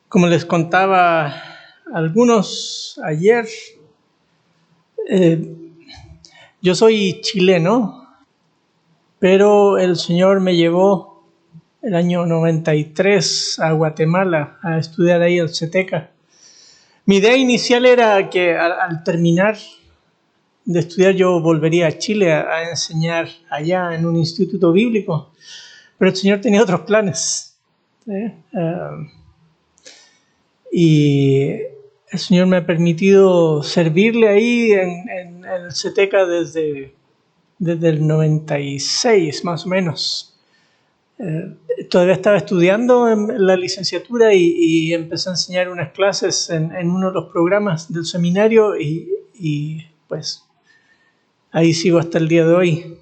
Como les contaba a algunos ayer, yo soy chileno, pero el Señor me llevó el año 93 a Guatemala a estudiar ahí el CETECA. Mi idea inicial era que al terminar de estudiar yo volvería a Chile a enseñar allá en un instituto bíblico, pero el Señor tenía otros planes. Y el Señor me ha permitido servirle ahí en el CETECA desde el 96 más o menos. Todavía estaba estudiando en la licenciatura y empecé a enseñar unas clases en uno de los programas del seminario y pues ahí sigo hasta el día de hoy.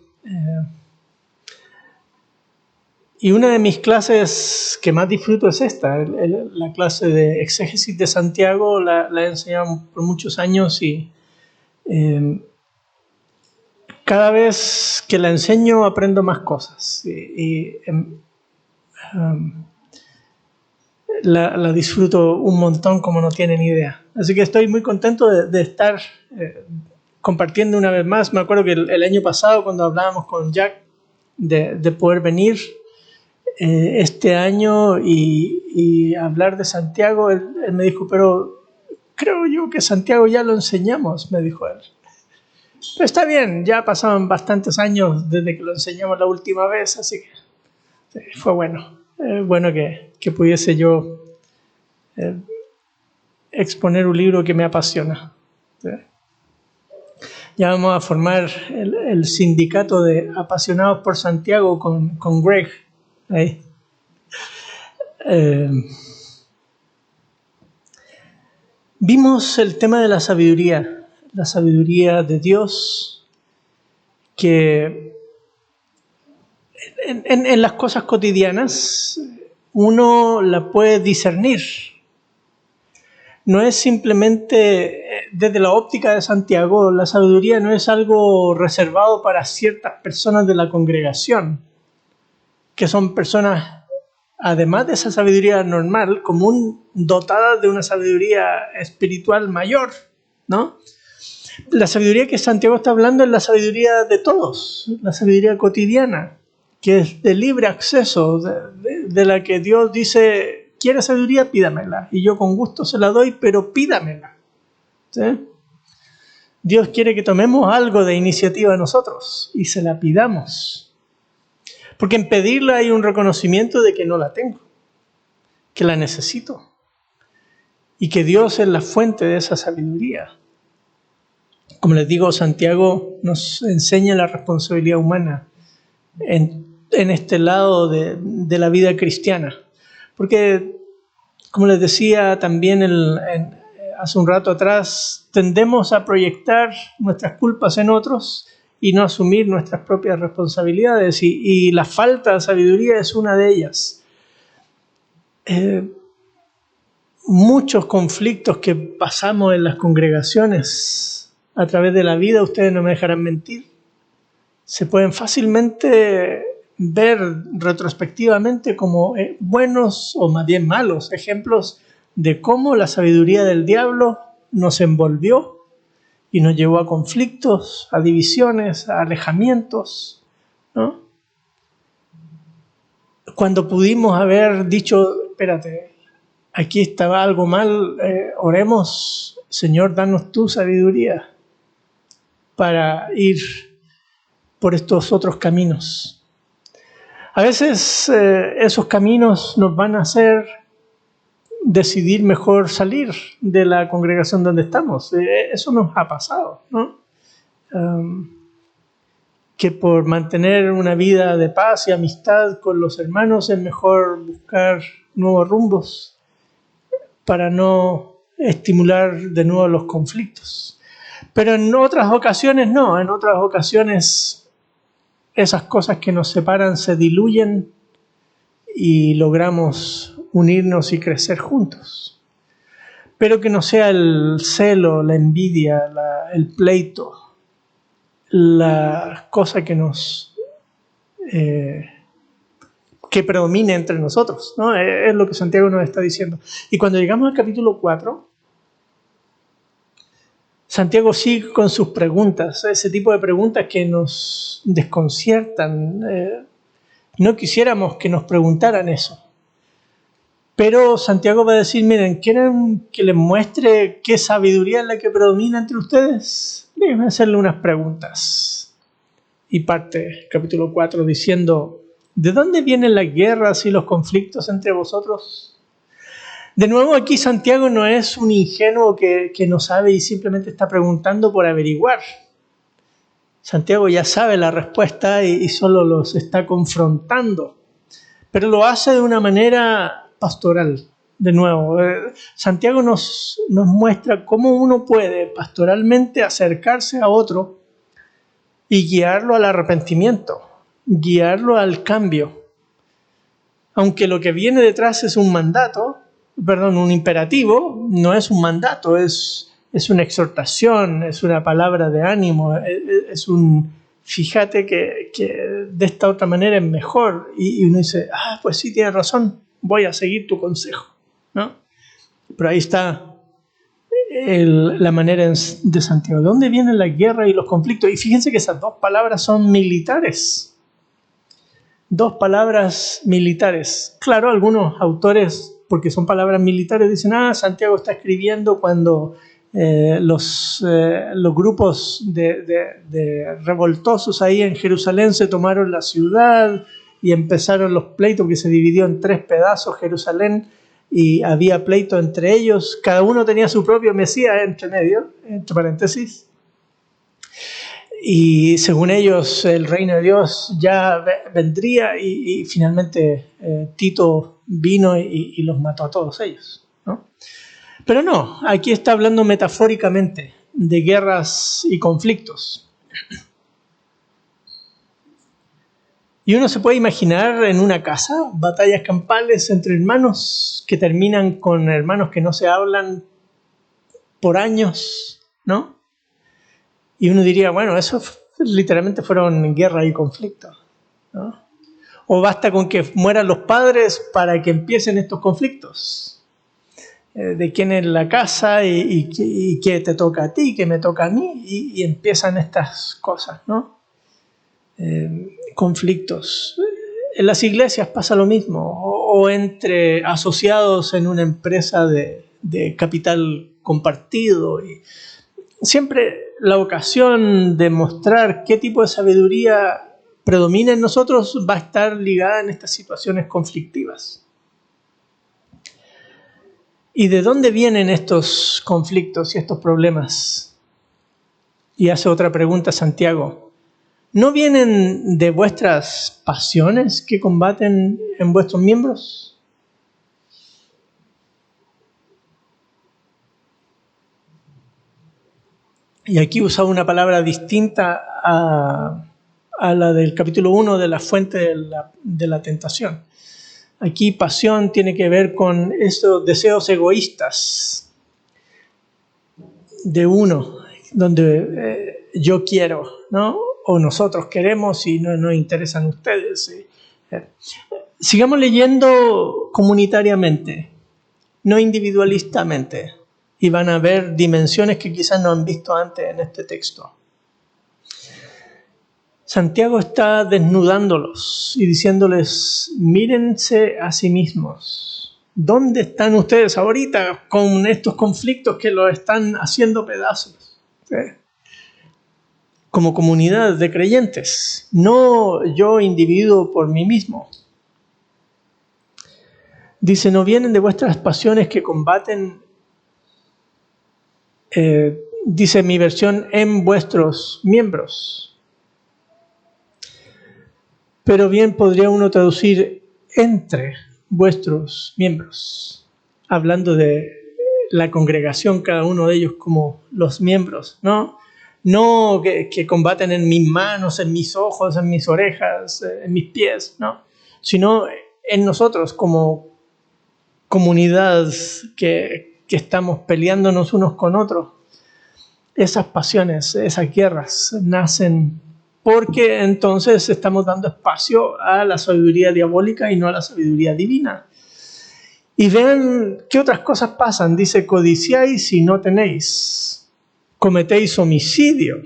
Y una de mis clases que más disfruto es esta, la clase de exégesis de Santiago. La he enseñado por muchos años y cada vez que la enseño aprendo más cosas la disfruto un montón como no tienen idea. Así que estoy muy contento de estar compartiendo una vez más. Me acuerdo que el año pasado cuando hablábamos con Jack de poder venir este año y hablar de Santiago, él me dijo, pero creo yo que Santiago ya lo enseñamos, me dijo él. Pero está bien, ya pasaron bastantes años desde que lo enseñamos la última vez, así que fue bueno. Bueno que pudiese yo exponer un libro que me apasiona. Ya vamos a formar el sindicato de apasionados por Santiago con Greg. Ahí. Vimos el tema de la sabiduría de Dios, que en las cosas cotidianas uno la puede discernir. No es simplemente, desde la óptica de Santiago, la sabiduría no es algo reservado para ciertas personas de la congregación, que son personas, además de esa sabiduría normal, dotadas de una sabiduría espiritual mayor, ¿no? La sabiduría que Santiago está hablando es la sabiduría de todos, la sabiduría cotidiana, que es de libre acceso, de la que Dios dice, ¿quiere sabiduría? Pídamela. Y yo con gusto se la doy, pero pídamela. ¿Sí? Dios quiere que tomemos algo de iniciativa nosotros y se la pidamos. Porque en pedirla hay un reconocimiento de que no la tengo, que la necesito. Y que Dios es la fuente de esa sabiduría. Como les digo, Santiago nos enseña la responsabilidad humana en este lado de la vida cristiana. Porque, como les decía también hace un rato atrás, tendemos a proyectar nuestras culpas en otros y no asumir nuestras propias responsabilidades. Y la falta de sabiduría es una de ellas. Muchos conflictos que pasamos en las congregaciones a través de la vida, ustedes no me dejarán mentir, se pueden fácilmente ver retrospectivamente como buenos o más bien malos ejemplos de cómo la sabiduría del diablo nos envolvió y nos llevó a conflictos, a divisiones, a alejamientos, ¿no? Cuando pudimos haber dicho, espérate, aquí estaba algo mal, oremos, Señor, danos tu sabiduría para ir por estos otros caminos. A veces esos caminos nos van a hacer decidir mejor salir de la congregación donde estamos. Eso nos ha pasado, ¿no? Que por mantener una vida de paz y amistad con los hermanos es mejor buscar nuevos rumbos para no estimular de nuevo los conflictos. Pero en otras ocasiones no, en otras ocasiones esas cosas que nos separan se diluyen y logramos unirnos y crecer juntos. Pero que no sea el celo, la envidia, el pleito, la cosa que que predomine entre nosotros, ¿no? Es lo que Santiago nos está diciendo. Y cuando llegamos al capítulo 4, Santiago sigue con sus preguntas, ese tipo de preguntas que nos desconciertan. No quisiéramos que nos preguntaran eso. Pero Santiago va a decir, miren, ¿quieren que les muestre qué sabiduría es la que predomina entre ustedes? Déjenme hacerle unas preguntas. Y parte el capítulo 4 diciendo, ¿de dónde vienen las guerras y los conflictos entre vosotros? De nuevo, aquí Santiago no es un ingenuo que no sabe y simplemente está preguntando por averiguar. Santiago ya sabe la respuesta y solo los está confrontando. Pero lo hace de una manera pastoral. De nuevo, Santiago nos muestra cómo uno puede pastoralmente acercarse a otro y guiarlo al arrepentimiento, guiarlo al cambio. Aunque lo que viene detrás es un imperativo, no es un mandato, es una exhortación, es una palabra de ánimo, es un fíjate que de esta otra manera es mejor. Y uno dice, pues sí, tienes razón, voy a seguir tu consejo, ¿no? Pero ahí está la manera de Santiago. ¿De dónde vienen la guerra y los conflictos? Y fíjense que esas dos palabras son militares. Dos palabras militares. Claro, algunos autores, porque son palabras militares, dicen, Santiago está escribiendo cuando los grupos de revoltosos ahí en Jerusalén se tomaron la ciudad y empezaron los pleitos, que se dividió en 3 pedazos Jerusalén y había pleito entre ellos. Cada uno tenía su propio Mesías entre medio, entre paréntesis. Y según ellos el reino de Dios ya vendría y finalmente Tito vino y los mató a todos ellos, ¿no? Pero no, aquí está hablando metafóricamente de guerras y conflictos. Y uno se puede imaginar en una casa batallas campales entre hermanos que terminan con hermanos que no se hablan por años, ¿no? Y uno diría, bueno, eso literalmente fueron guerra y conflicto, ¿no? O basta con que mueran los padres para que empiecen estos conflictos. De quién es la casa y qué te toca a ti, qué me toca a mí, y empiezan estas cosas, ¿no? Conflictos. En las iglesias pasa lo mismo, o entre asociados en una empresa de capital compartido. Y siempre la ocasión de mostrar qué tipo de sabiduría predomina en nosotros va a estar ligada en estas situaciones conflictivas. ¿Y de dónde vienen estos conflictos y estos problemas? Y hace otra pregunta Santiago. ¿No vienen de vuestras pasiones que combaten en vuestros miembros? Y aquí usa una palabra distinta a la del capítulo 1 de la fuente de la tentación. Aquí pasión tiene que ver con estos deseos egoístas de uno, donde yo quiero, ¿no? O nosotros queremos y no nos interesan ustedes. Sigamos leyendo comunitariamente, no individualistamente, y van a ver dimensiones que quizás no han visto antes en este texto. Santiago está desnudándolos y diciéndoles, mírense a sí mismos. ¿Dónde están ustedes ahorita con estos conflictos que los están haciendo pedazos? ¿Sí? Como comunidad de creyentes, no yo individuo por mí mismo. Dice, ¿no vienen de vuestras pasiones que combaten, dice mi versión, en vuestros miembros? Pero bien podría uno traducir entre vuestros miembros, hablando de la congregación, cada uno de ellos como los miembros, ¿no? No que combaten en mis manos, en mis ojos, en mis orejas, en mis pies, ¿no? Sino en nosotros como comunidad que estamos peleándonos unos con otros. Esas pasiones, esas guerras nacen porque entonces estamos dando espacio a la sabiduría diabólica y no a la sabiduría divina. Y vean qué otras cosas pasan. Dice, codiciáis y no tenéis, cometéis homicidio.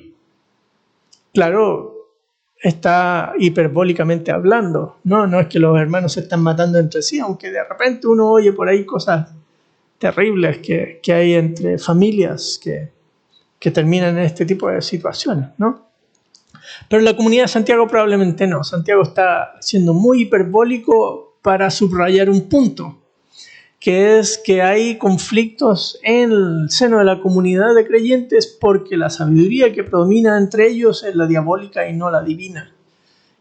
Claro, está hiperbólicamente hablando. No es que los hermanos se están matando entre sí, aunque de repente uno oye por ahí cosas terribles que hay entre familias que terminan en este tipo de situaciones, ¿no? Pero en la comunidad de Santiago probablemente no. Santiago está siendo muy hiperbólico para subrayar un punto, que es que hay conflictos en el seno de la comunidad de creyentes porque la sabiduría que predomina entre ellos es la diabólica y no la divina.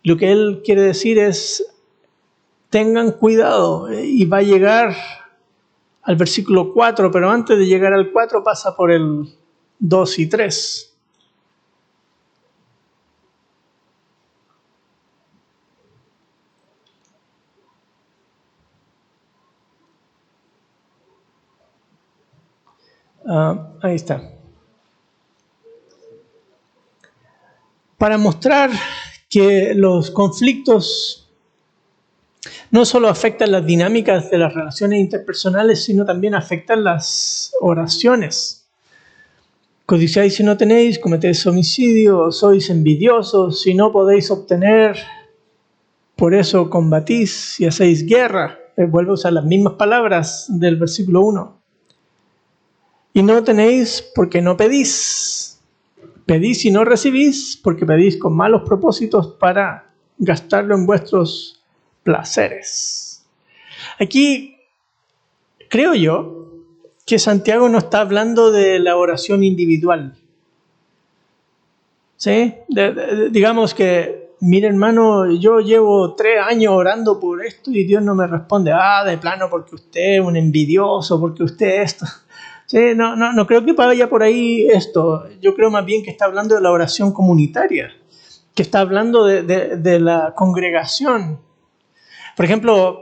Lo que él quiere decir es, tengan cuidado, y va a llegar al versículo 4, pero antes de llegar al 4 pasa por el 2 y 3. Ahí está. Para mostrar que los conflictos no solo afectan las dinámicas de las relaciones interpersonales, sino también afectan las oraciones. Codiciáis si no tenéis, cometéis homicidio, sois envidiosos, si no podéis obtener, por eso combatís y hacéis guerra. Vuelvo a usar las mismas palabras del versículo 1. Y no tenéis porque no pedís. Pedís y no recibís porque pedís con malos propósitos para gastarlo en vuestros placeres. Aquí creo yo que Santiago no está hablando de la oración individual. ¿Sí? Digamos que, mire hermano, yo llevo 3 años orando por esto y Dios no me responde. De plano porque usted es un envidioso, porque usted esto. Sí, no creo que vaya por ahí esto. Yo creo más bien que está hablando de la oración comunitaria, que está hablando de la congregación. Por ejemplo,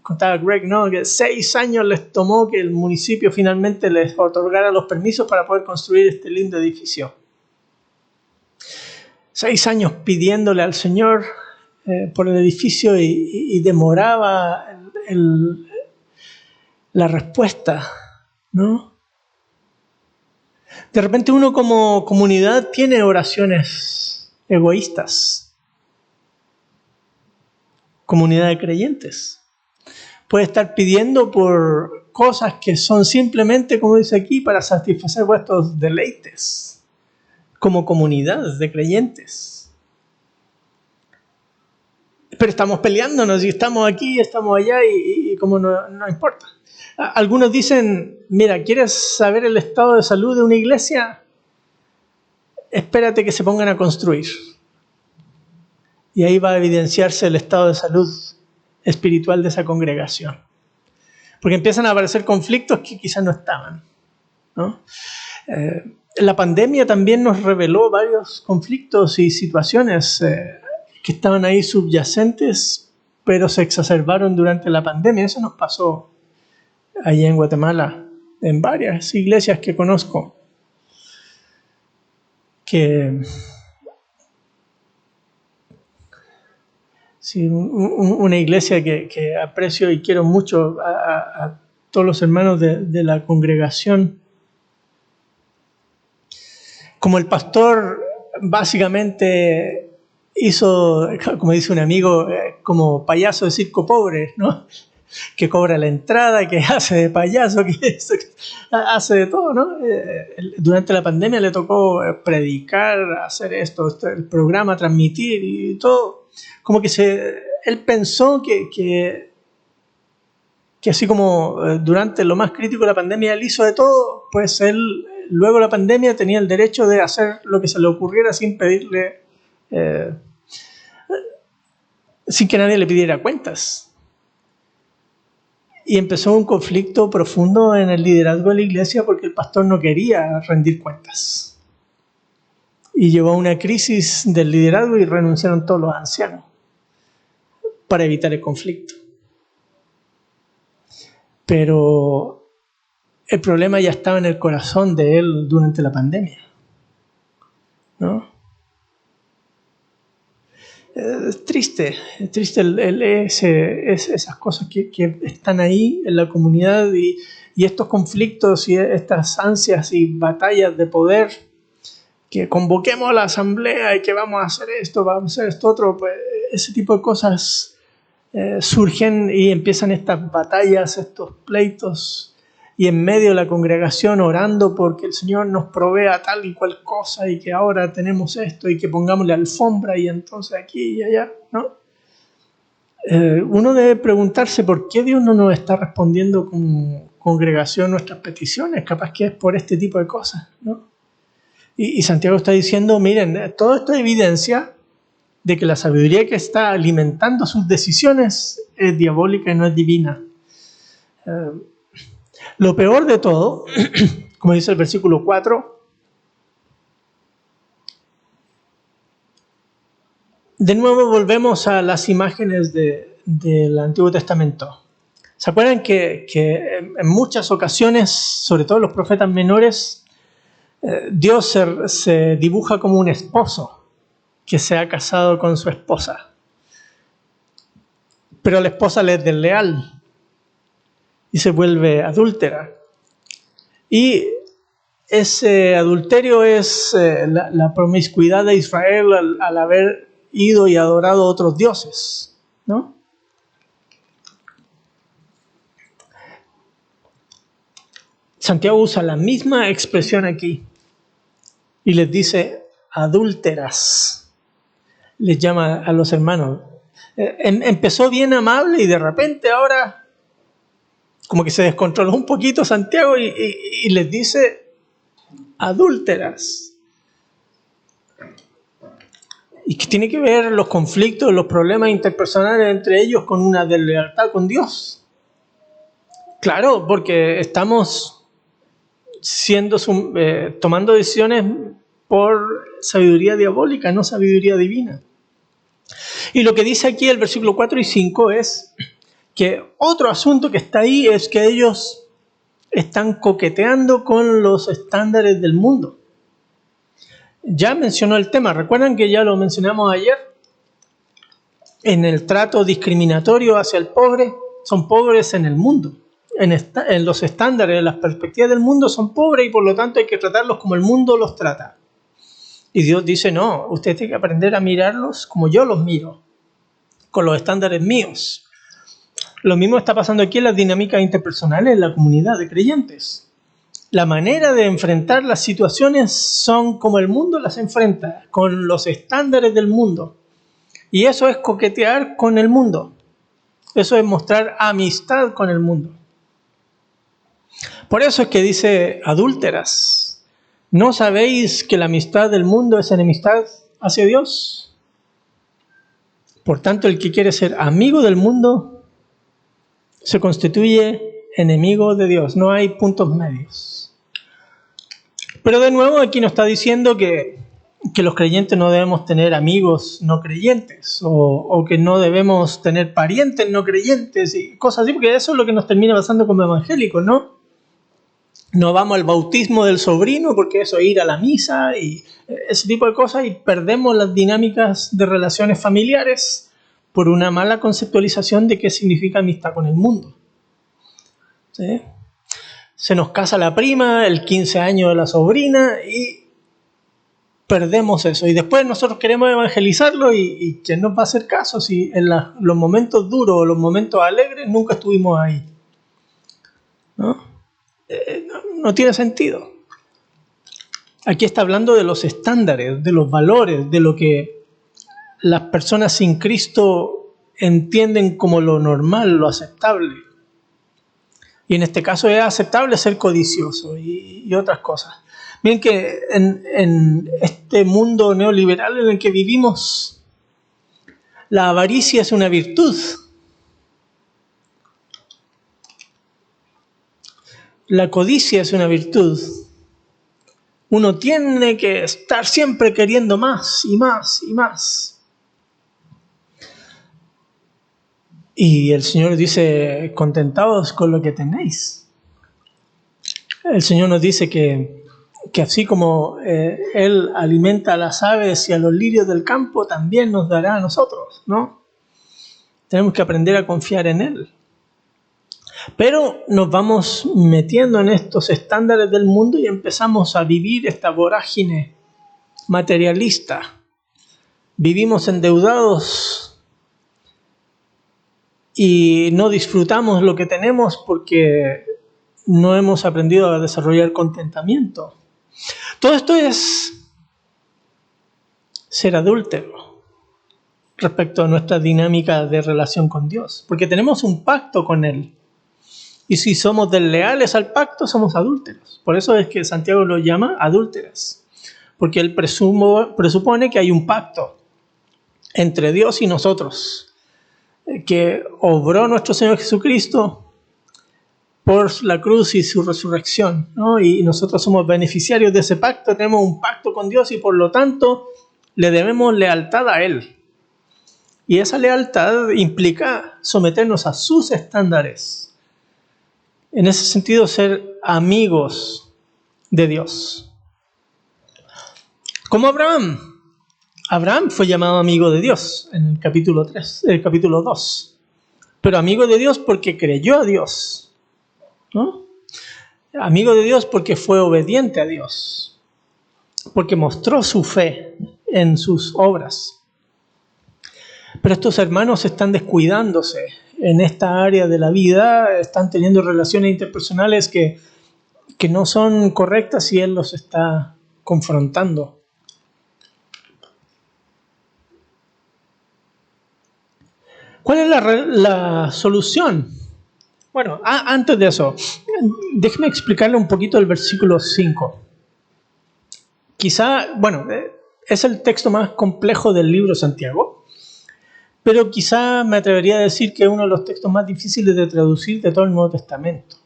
contaba Greg, ¿no? Que 6 años les tomó que el municipio finalmente les otorgara los permisos para poder construir este lindo edificio. 6 años pidiéndole al Señor por el edificio y demoraba la respuesta, ¿no? De repente uno como comunidad tiene oraciones egoístas. Comunidad de creyentes. Puede estar pidiendo por cosas que son simplemente, como dice aquí, para satisfacer vuestros deleites. Como comunidad de creyentes. Pero estamos peleándonos y estamos aquí, estamos allá y como no importa. Algunos dicen, mira, ¿quieres saber el estado de salud de una iglesia? Espérate que se pongan a construir. Y ahí va a evidenciarse el estado de salud espiritual de esa congregación. Porque empiezan a aparecer conflictos que quizás no estaban, ¿no? La pandemia también nos reveló varios conflictos y situaciones que estaban ahí subyacentes, pero se exacerbaron durante la pandemia. Eso nos pasó allá en Guatemala, en varias iglesias que conozco, que sí, una iglesia que aprecio y quiero mucho a todos los hermanos de la congregación. Como el pastor básicamente hizo, como dice un amigo, como payaso de circo pobre, ¿no? Que cobra la entrada, que hace de payaso, que hace de todo, ¿no? Durante la pandemia le tocó predicar, hacer esto, el programa, transmitir y todo. Como que él pensó que así como durante lo más crítico de la pandemia él hizo de todo, pues él luego de la pandemia tenía el derecho de hacer lo que se le ocurriera sin pedirle, sin que nadie le pidiera cuentas. Y empezó un conflicto profundo en el liderazgo de la iglesia porque el pastor no quería rendir cuentas. Y llevó a una crisis del liderazgo y renunciaron todos los ancianos para evitar el conflicto. Pero el problema ya estaba en el corazón de él durante la pandemia, ¿no? Es triste esas cosas que están ahí en la comunidad y estos conflictos y estas ansias y batallas de poder, que convoquemos a la asamblea y que vamos a hacer esto, vamos a hacer esto otro, pues ese tipo de cosas surgen y empiezan estas batallas, estos pleitos, y en medio de la congregación orando porque el Señor nos provea tal y cual cosa y que ahora tenemos esto y que pongámosle alfombra y entonces aquí y allá, ¿no? Uno debe preguntarse por qué Dios no nos está respondiendo como congregación nuestras peticiones, capaz que es por este tipo de cosas, ¿no? Y Santiago está diciendo, miren, todo esto evidencia de que la sabiduría que está alimentando sus decisiones es diabólica y no es divina. Lo peor de todo, como dice el versículo 4, de nuevo volvemos a las imágenes del Antiguo Testamento. ¿Se acuerdan que en muchas ocasiones, sobre todo los profetas menores, Dios se dibuja como un esposo que se ha casado con su esposa? Pero la esposa le es desleal y se vuelve adúltera. Y ese adulterio es la promiscuidad de Israel al haber ido y adorado a otros dioses, ¿no? Santiago usa la misma expresión aquí y les dice adúlteras. Les llama a los hermanos. Empezó bien amable y de repente ahora como que se descontroló un poquito Santiago y les dice adúlteras. ¿Y qué tiene que ver los conflictos, los problemas interpersonales entre ellos con una deslealtad con Dios? Claro, porque estamos tomando decisiones por sabiduría diabólica, no sabiduría divina. Y lo que dice aquí el versículo 4 y 5 es que otro asunto que está ahí es que ellos están coqueteando con los estándares del mundo. Ya mencionó el tema, ¿recuerdan que ya lo mencionamos ayer? En el trato discriminatorio hacia el pobre, son pobres en el mundo. En los estándares, en las perspectivas del mundo son pobres y por lo tanto hay que tratarlos como el mundo los trata. Y Dios dice, no, usted tiene que aprender a mirarlos como yo los miro, con los estándares míos. Lo mismo está pasando aquí en las dinámicas interpersonales en la comunidad de creyentes. La manera de enfrentar las situaciones son como el mundo las enfrenta, con los estándares del mundo. Y eso es coquetear con el mundo. Eso es mostrar amistad con el mundo. Por eso es que dice adúlteras. ¿No sabéis que la amistad del mundo es enemistad hacia Dios? Por tanto, el que quiere ser amigo del mundo se constituye enemigo de Dios. No hay puntos medios. Pero de nuevo aquí nos está diciendo que los creyentes no debemos tener amigos no creyentes o que no debemos tener parientes no creyentes y cosas así, porque eso es lo que nos termina pasando como evangélicos, ¿no? No vamos al bautismo del sobrino porque eso es ir a la misa y ese tipo de cosas y perdemos las dinámicas de relaciones familiares por una mala conceptualización de qué significa amistad con el mundo. ¿Sí? Se nos casa la prima, el 15 años de la sobrina y perdemos eso. Y después nosotros queremos evangelizarlo y ¿quién nos va a hacer caso si en los momentos duros o los momentos alegres nunca estuvimos ahí? ¿No? No tiene sentido. Aquí está hablando de los estándares, de los valores, de lo que las personas sin Cristo entienden como lo normal, lo aceptable. Y en este caso es aceptable ser codicioso y otras cosas. Miren que en este mundo neoliberal en el que vivimos, la avaricia es una virtud. La codicia es una virtud. Uno tiene que estar siempre queriendo más y más y más. Y el Señor dice, contentaos con lo que tenéis. El Señor nos dice que que así como Él alimenta a las aves y a los lirios del campo, también nos dará a nosotros, ¿no? Tenemos que aprender a confiar en Él. Pero nos vamos metiendo en estos estándares del mundo y empezamos a vivir esta vorágine materialista. Vivimos endeudados y no disfrutamos lo que tenemos porque no hemos aprendido a desarrollar contentamiento. Todo esto es ser adúltero respecto a nuestra dinámica de relación con Dios, porque tenemos un pacto con Él. Y si somos desleales al pacto, somos adúlteros. Por eso es que Santiago lo llama adúlteras, porque él presupone que hay un pacto entre Dios y nosotros, que obró nuestro Señor Jesucristo por la cruz y su resurrección, ¿no? Y nosotros somos beneficiarios de ese pacto, tenemos un pacto con Dios y por lo tanto le debemos lealtad a Él. Y esa lealtad implica someternos a sus estándares. En ese sentido, ser amigos de Dios. Como Abraham. Abraham fue llamado amigo de Dios en el capítulo 2. Pero amigo de Dios porque creyó a Dios, ¿no? Amigo de Dios porque fue obediente a Dios. Porque mostró su fe en sus obras. Pero estos hermanos están descuidándose en esta área de la vida, están teniendo relaciones interpersonales que no son correctas y Él los está confrontando. ¿Cuál es la solución? Bueno, antes de eso, déjeme explicarle un poquito el versículo 5. Quizá, es el texto más complejo del libro de Santiago, pero quizá me atrevería a decir que es uno de los textos más difíciles de traducir de todo el Nuevo Testamento.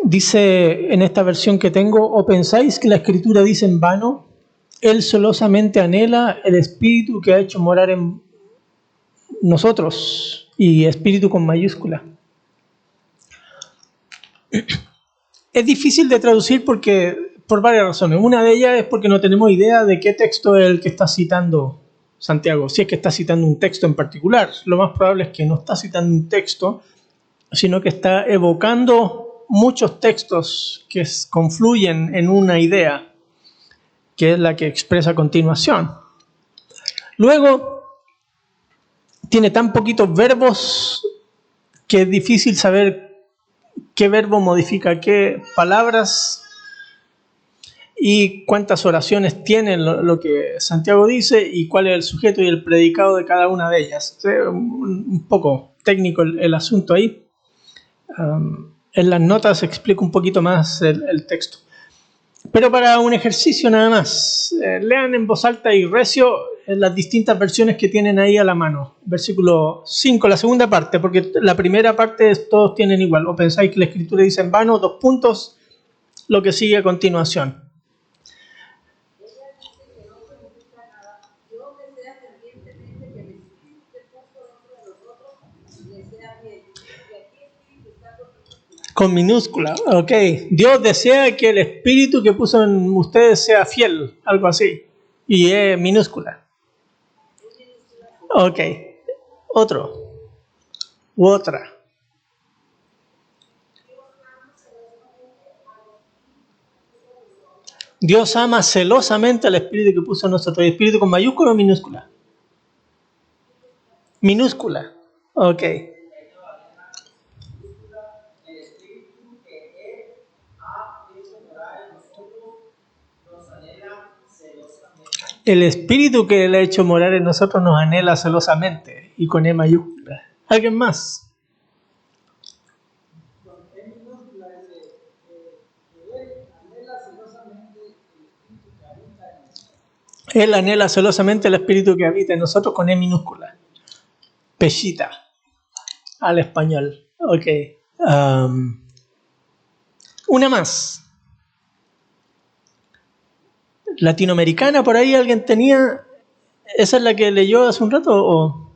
Dice en esta versión que tengo: ¿o pensáis que la Escritura dice en vano? Él celosamente anhela el Espíritu que ha hecho morar en nosotros, y Espíritu con mayúscula. Es difícil de traducir por varias razones. Una de ellas es porque no tenemos idea de qué texto es el que está citando Santiago, si es que está citando un texto en particular. Lo más probable es que no está citando un texto, sino que está evocando muchos textos que confluyen en una idea, que es la que expresa a continuación. Luego, tiene tan poquitos verbos que es difícil saber qué verbo modifica qué palabras y cuántas oraciones tiene lo que Santiago dice y cuál es el sujeto y el predicado de cada una de ellas. Un poco técnico el asunto ahí. En las notas explico un poquito más el texto. Pero para un ejercicio nada más, lean en voz alta y recio las distintas versiones que tienen ahí a la mano. Versículo 5, la segunda parte, porque la primera parte todos tienen igual. ¿O pensáis que la Escritura dice en vano? 2 puntos, lo que sigue a continuación. Con minúscula, ok. Dios desea que el Espíritu que puso en ustedes sea fiel, algo así. Y es minúscula. Ok. Otro. U otra. Dios ama celosamente al Espíritu que puso en nosotros. ¿Espíritu con mayúscula o minúscula? Minúscula. Ok. El Espíritu que Él ha hecho morar en nosotros nos anhela celosamente. Y con E mayúscula. ¿Alguien más? Él anhela celosamente el Espíritu que habita en nosotros con E minúscula. Pellita. Al español. Ok. Una más. Latinoamericana, por ahí alguien tenía. ¿Esa es la que leyó hace un rato o...?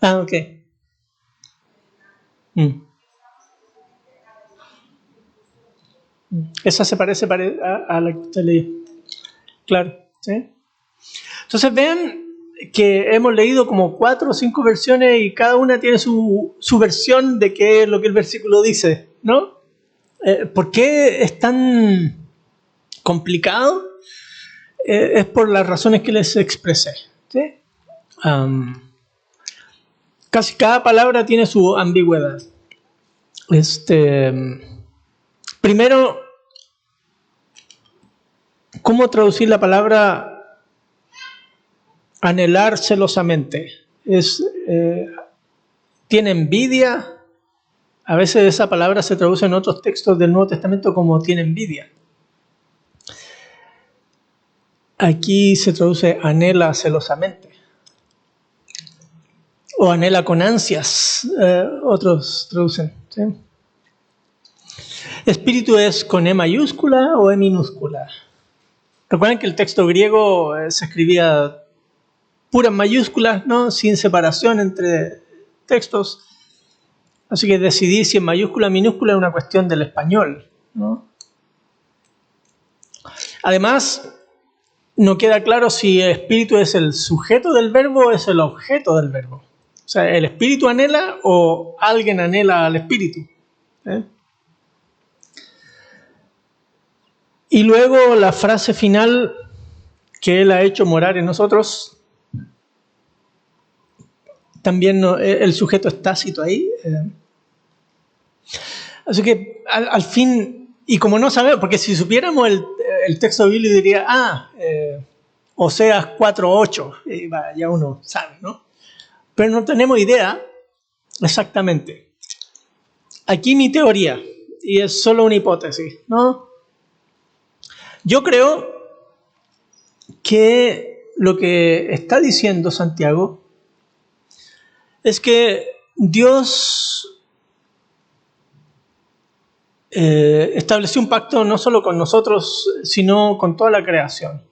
Ok. Mm. Esa se parece a la que usted leí. Claro, ¿sí? Entonces vean que hemos leído como 4 o 5 versiones y cada una tiene su versión de qué es lo que el versículo dice, ¿no? ¿Por qué es tan complicado? Es por las razones que les expresé, ¿sí? Casi cada palabra tiene su ambigüedad. Primero, ¿cómo traducir la palabra anhelar celosamente? Tiene envidia. A veces esa palabra se traduce en otros textos del Nuevo Testamento como tiene envidia. Aquí se traduce anhela celosamente. O anhela con ansias, otros traducen, ¿sí? ¿Espíritu es con E mayúscula o E minúscula? Recuerden que el texto griego se escribía puras mayúsculas, ¿no? Sin separación entre textos. Así que decidir si en mayúscula o minúscula es una cuestión del español, ¿no? Además, no queda claro si el espíritu es el sujeto del verbo o es el objeto del verbo. O sea, ¿el espíritu anhela o alguien anhela al espíritu? Y luego la frase final, que Él ha hecho morar en nosotros, también el sujeto es tácito ahí. Así que al fin, y como no sabemos, porque si supiéramos el texto bíblico diría, Oseas 4:8, ya uno sabe, ¿no? Pero no tenemos idea exactamente. Aquí mi teoría, y es solo una hipótesis, ¿no? Yo creo que lo que está diciendo Santiago es que Dios estableció un pacto no solo con nosotros, sino con toda la creación.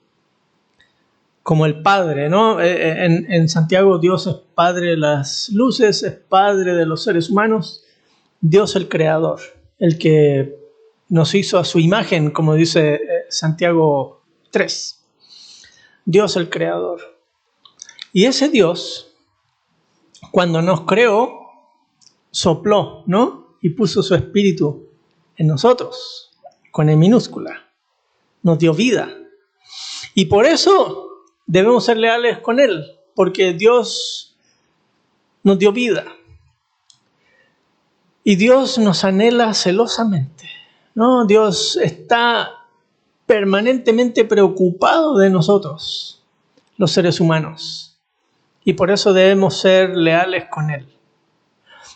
Como el Padre, ¿no? En Santiago Dios es Padre de las luces, es Padre de los seres humanos, Dios el Creador, el que nos hizo a su imagen, como dice Santiago 3. Dios el Creador. Y ese Dios, cuando nos creó, sopló, ¿no? Y puso su espíritu en nosotros, con E minúscula. Nos dio vida. Y por eso debemos ser leales con Él, porque Dios nos dio vida. Y Dios nos anhela celosamente, ¿no? Dios está permanentemente preocupado de nosotros, los seres humanos. Y por eso debemos ser leales con Él.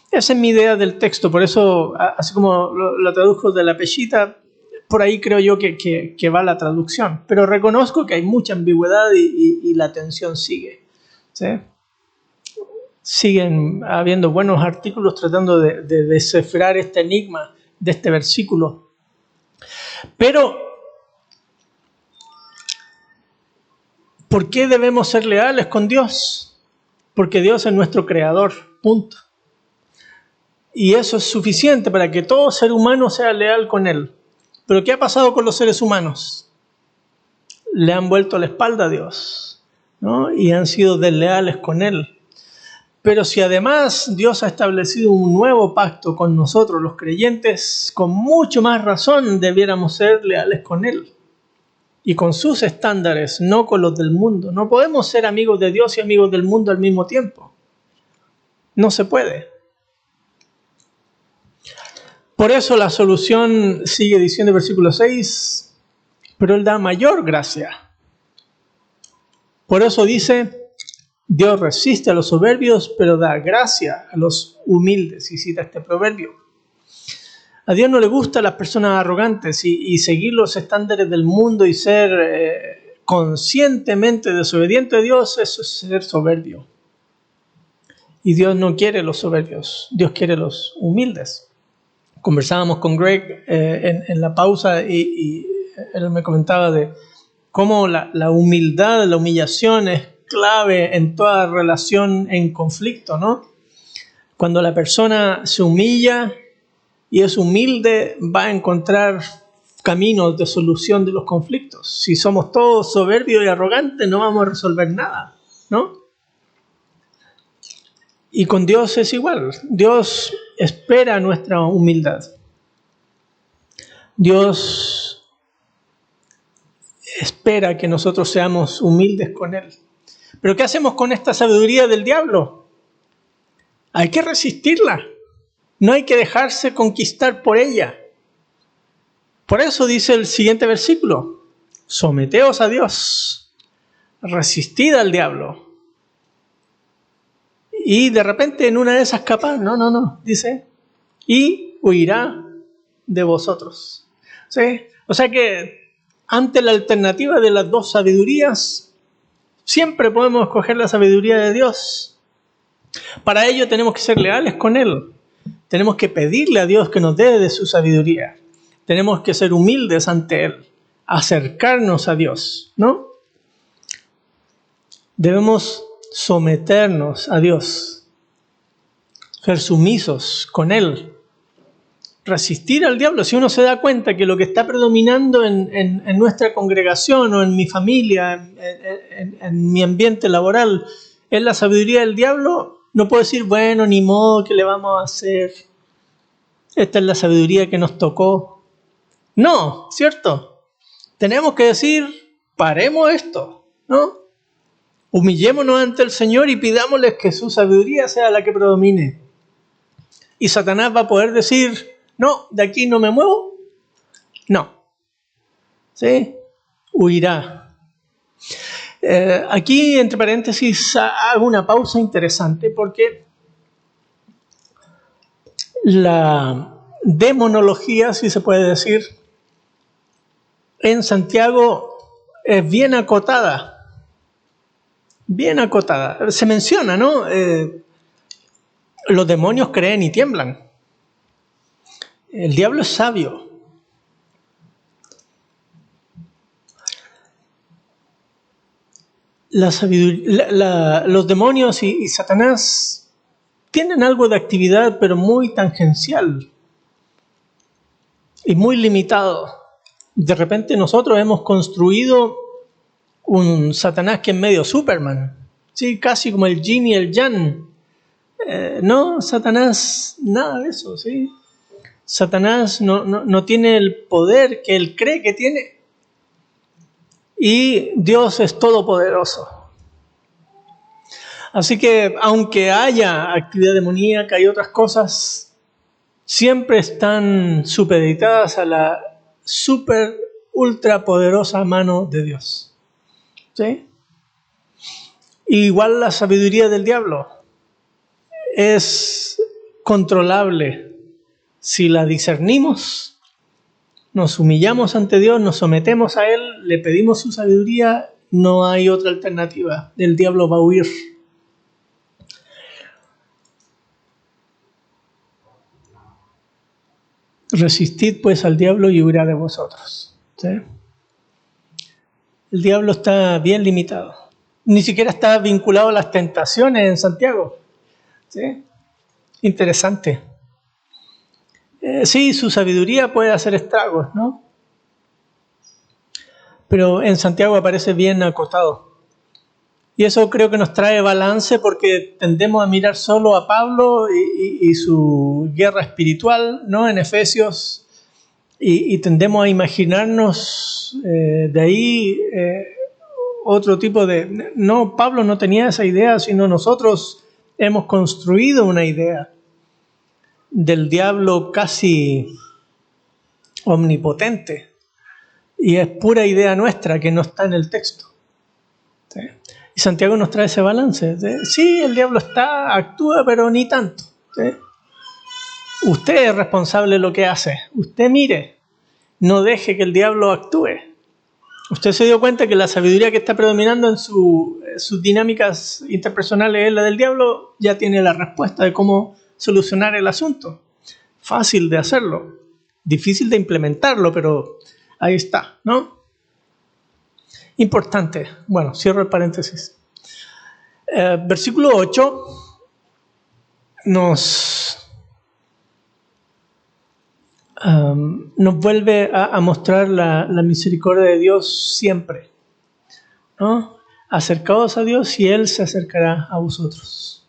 Esa es mi idea del texto, por eso, así como lo traduzco de la pellita, por ahí creo yo que va la traducción. Pero reconozco que hay mucha ambigüedad y la tensión sigue, ¿sí? Siguen habiendo buenos artículos tratando de descifrar este enigma de este versículo. Pero, ¿por qué debemos ser leales con Dios? Porque Dios es nuestro creador, punto. Y eso es suficiente para que todo ser humano sea leal con Él. Pero ¿qué ha pasado con los seres humanos? Le han vuelto la espalda a Dios, ¿no? Y han sido desleales con Él. Pero si además Dios ha establecido un nuevo pacto con nosotros, los creyentes, con mucho más razón debiéramos ser leales con Él. Y con sus estándares, no con los del mundo. No podemos ser amigos de Dios y amigos del mundo al mismo tiempo. No se puede. Por eso la solución sigue diciendo el versículo 6, pero Él da mayor gracia. Por eso dice, Dios resiste a los soberbios, pero da gracia a los humildes. Y cita este proverbio. A Dios no le gustan las personas arrogantes y seguir los estándares del mundo y ser conscientemente desobediente a Dios, eso es ser soberbio. Y Dios no quiere los soberbios, Dios quiere los humildes. Conversábamos con Greg en la pausa y él me comentaba de cómo la humildad, la humillación es clave en toda relación en conflicto, ¿no? Cuando la persona se humilla y es humilde, va a encontrar caminos de solución de los conflictos. Si somos todos soberbios y arrogantes, no vamos a resolver nada, ¿no? Y con Dios es igual. Dios espera nuestra humildad. Dios espera que nosotros seamos humildes con Él. Pero ¿qué hacemos con esta sabiduría del diablo? Hay que resistirla. No hay que dejarse conquistar por ella. Por eso dice el siguiente versículo: someteos a Dios, resistid al diablo. Y de repente en una de esas capas, no, dice, y huirá de vosotros. ¿Sí? O sea que ante la alternativa de las dos sabidurías, siempre podemos escoger la sabiduría de Dios. Para ello tenemos que ser leales con Él. Tenemos que pedirle a Dios que nos dé de su sabiduría. Tenemos que ser humildes ante Él, acercarnos a Dios, ¿no? Debemos someternos a Dios, ser sumisos con Él, resistir al diablo. Si uno se da cuenta que lo que está predominando en nuestra congregación o en mi familia, en mi ambiente laboral, es la sabiduría del diablo, no puedo decir, bueno, ni modo, ¿qué le vamos a hacer? Esta es la sabiduría que nos tocó. No, ¿cierto? Tenemos que decir, paremos esto, ¿no? Humillémonos ante el Señor y pidámosle que su sabiduría sea la que predomine. Y Satanás va a poder decir, no, de aquí no me muevo. No. ¿Sí? Huirá. Aquí, entre paréntesis, hago una pausa interesante porque la demonología, si se puede decir, en Santiago es bien acotada. Bien acotada. Se menciona, ¿no? Los demonios creen y tiemblan. El diablo es sabio. Los demonios y Satanás tienen algo de actividad, pero muy tangencial y muy limitado. De repente nosotros hemos construido un Satanás que es medio Superman, ¿sí? Casi como el yin y el yang. No, Satanás, nada de eso, ¿sí? Satanás no tiene el poder que él cree que tiene. Y Dios es todopoderoso. Así que aunque haya actividad demoníaca y otras cosas, siempre están supeditadas a la super, ultra poderosa mano de Dios. ¿Sí? Igual la sabiduría del diablo es controlable si la discernimos, nos humillamos ante Dios, nos sometemos a Él, le pedimos su sabiduría, no hay otra alternativa. El diablo va a huir. Resistid pues al diablo y huirá de vosotros. ¿Sí? El diablo está bien limitado. Ni siquiera está vinculado a las tentaciones en Santiago. ¿Sí? Interesante. Sí, su sabiduría puede hacer estragos, ¿no? Pero en Santiago aparece bien acotado. Y eso creo que nos trae balance porque tendemos a mirar solo a Pablo y su guerra espiritual, ¿no? En Efesios, y tendemos a imaginarnos de ahí otro tipo de... No, Pablo no tenía esa idea, sino nosotros hemos construido una idea del diablo casi omnipotente. Y es pura idea nuestra que no está en el texto. ¿Sí? Y Santiago nos trae ese balance. ¿Sí? Sí, el diablo actúa, pero ni tanto. ¿Sí? Usted es responsable de lo que hace. Usted mire, no deje que el diablo actúe. Usted se dio cuenta que la sabiduría que está predominando en sus dinámicas interpersonales es la del diablo, ya tiene la respuesta de cómo solucionar el asunto. Fácil de hacerlo, difícil de implementarlo, pero ahí está, ¿no? Importante. Bueno, cierro el paréntesis. Versículo 8. nos vuelve a mostrar la misericordia de Dios siempre, ¿no? Acercaos a Dios y Él se acercará a vosotros.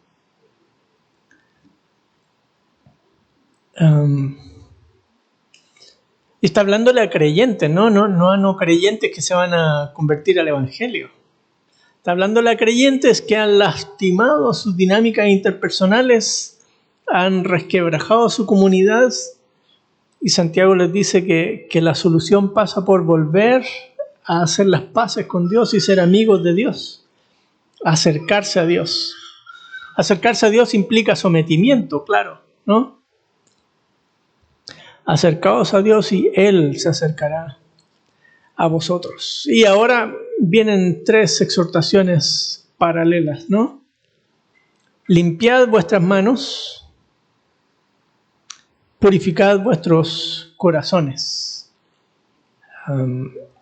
Y está hablándole a creyentes, ¿no? No a no creyentes que se van a convertir al Evangelio. Está hablándole a creyentes que han lastimado sus dinámicas interpersonales, han resquebrajado su comunidad, y Santiago les dice que la solución pasa por volver a hacer las paces con Dios y ser amigos de Dios, acercarse a Dios. Acercarse a Dios implica sometimiento, claro, ¿no? Acercaos a Dios y Él se acercará a vosotros. Y ahora vienen 3 exhortaciones paralelas, ¿no? Limpiad vuestras manos, purificad vuestros corazones.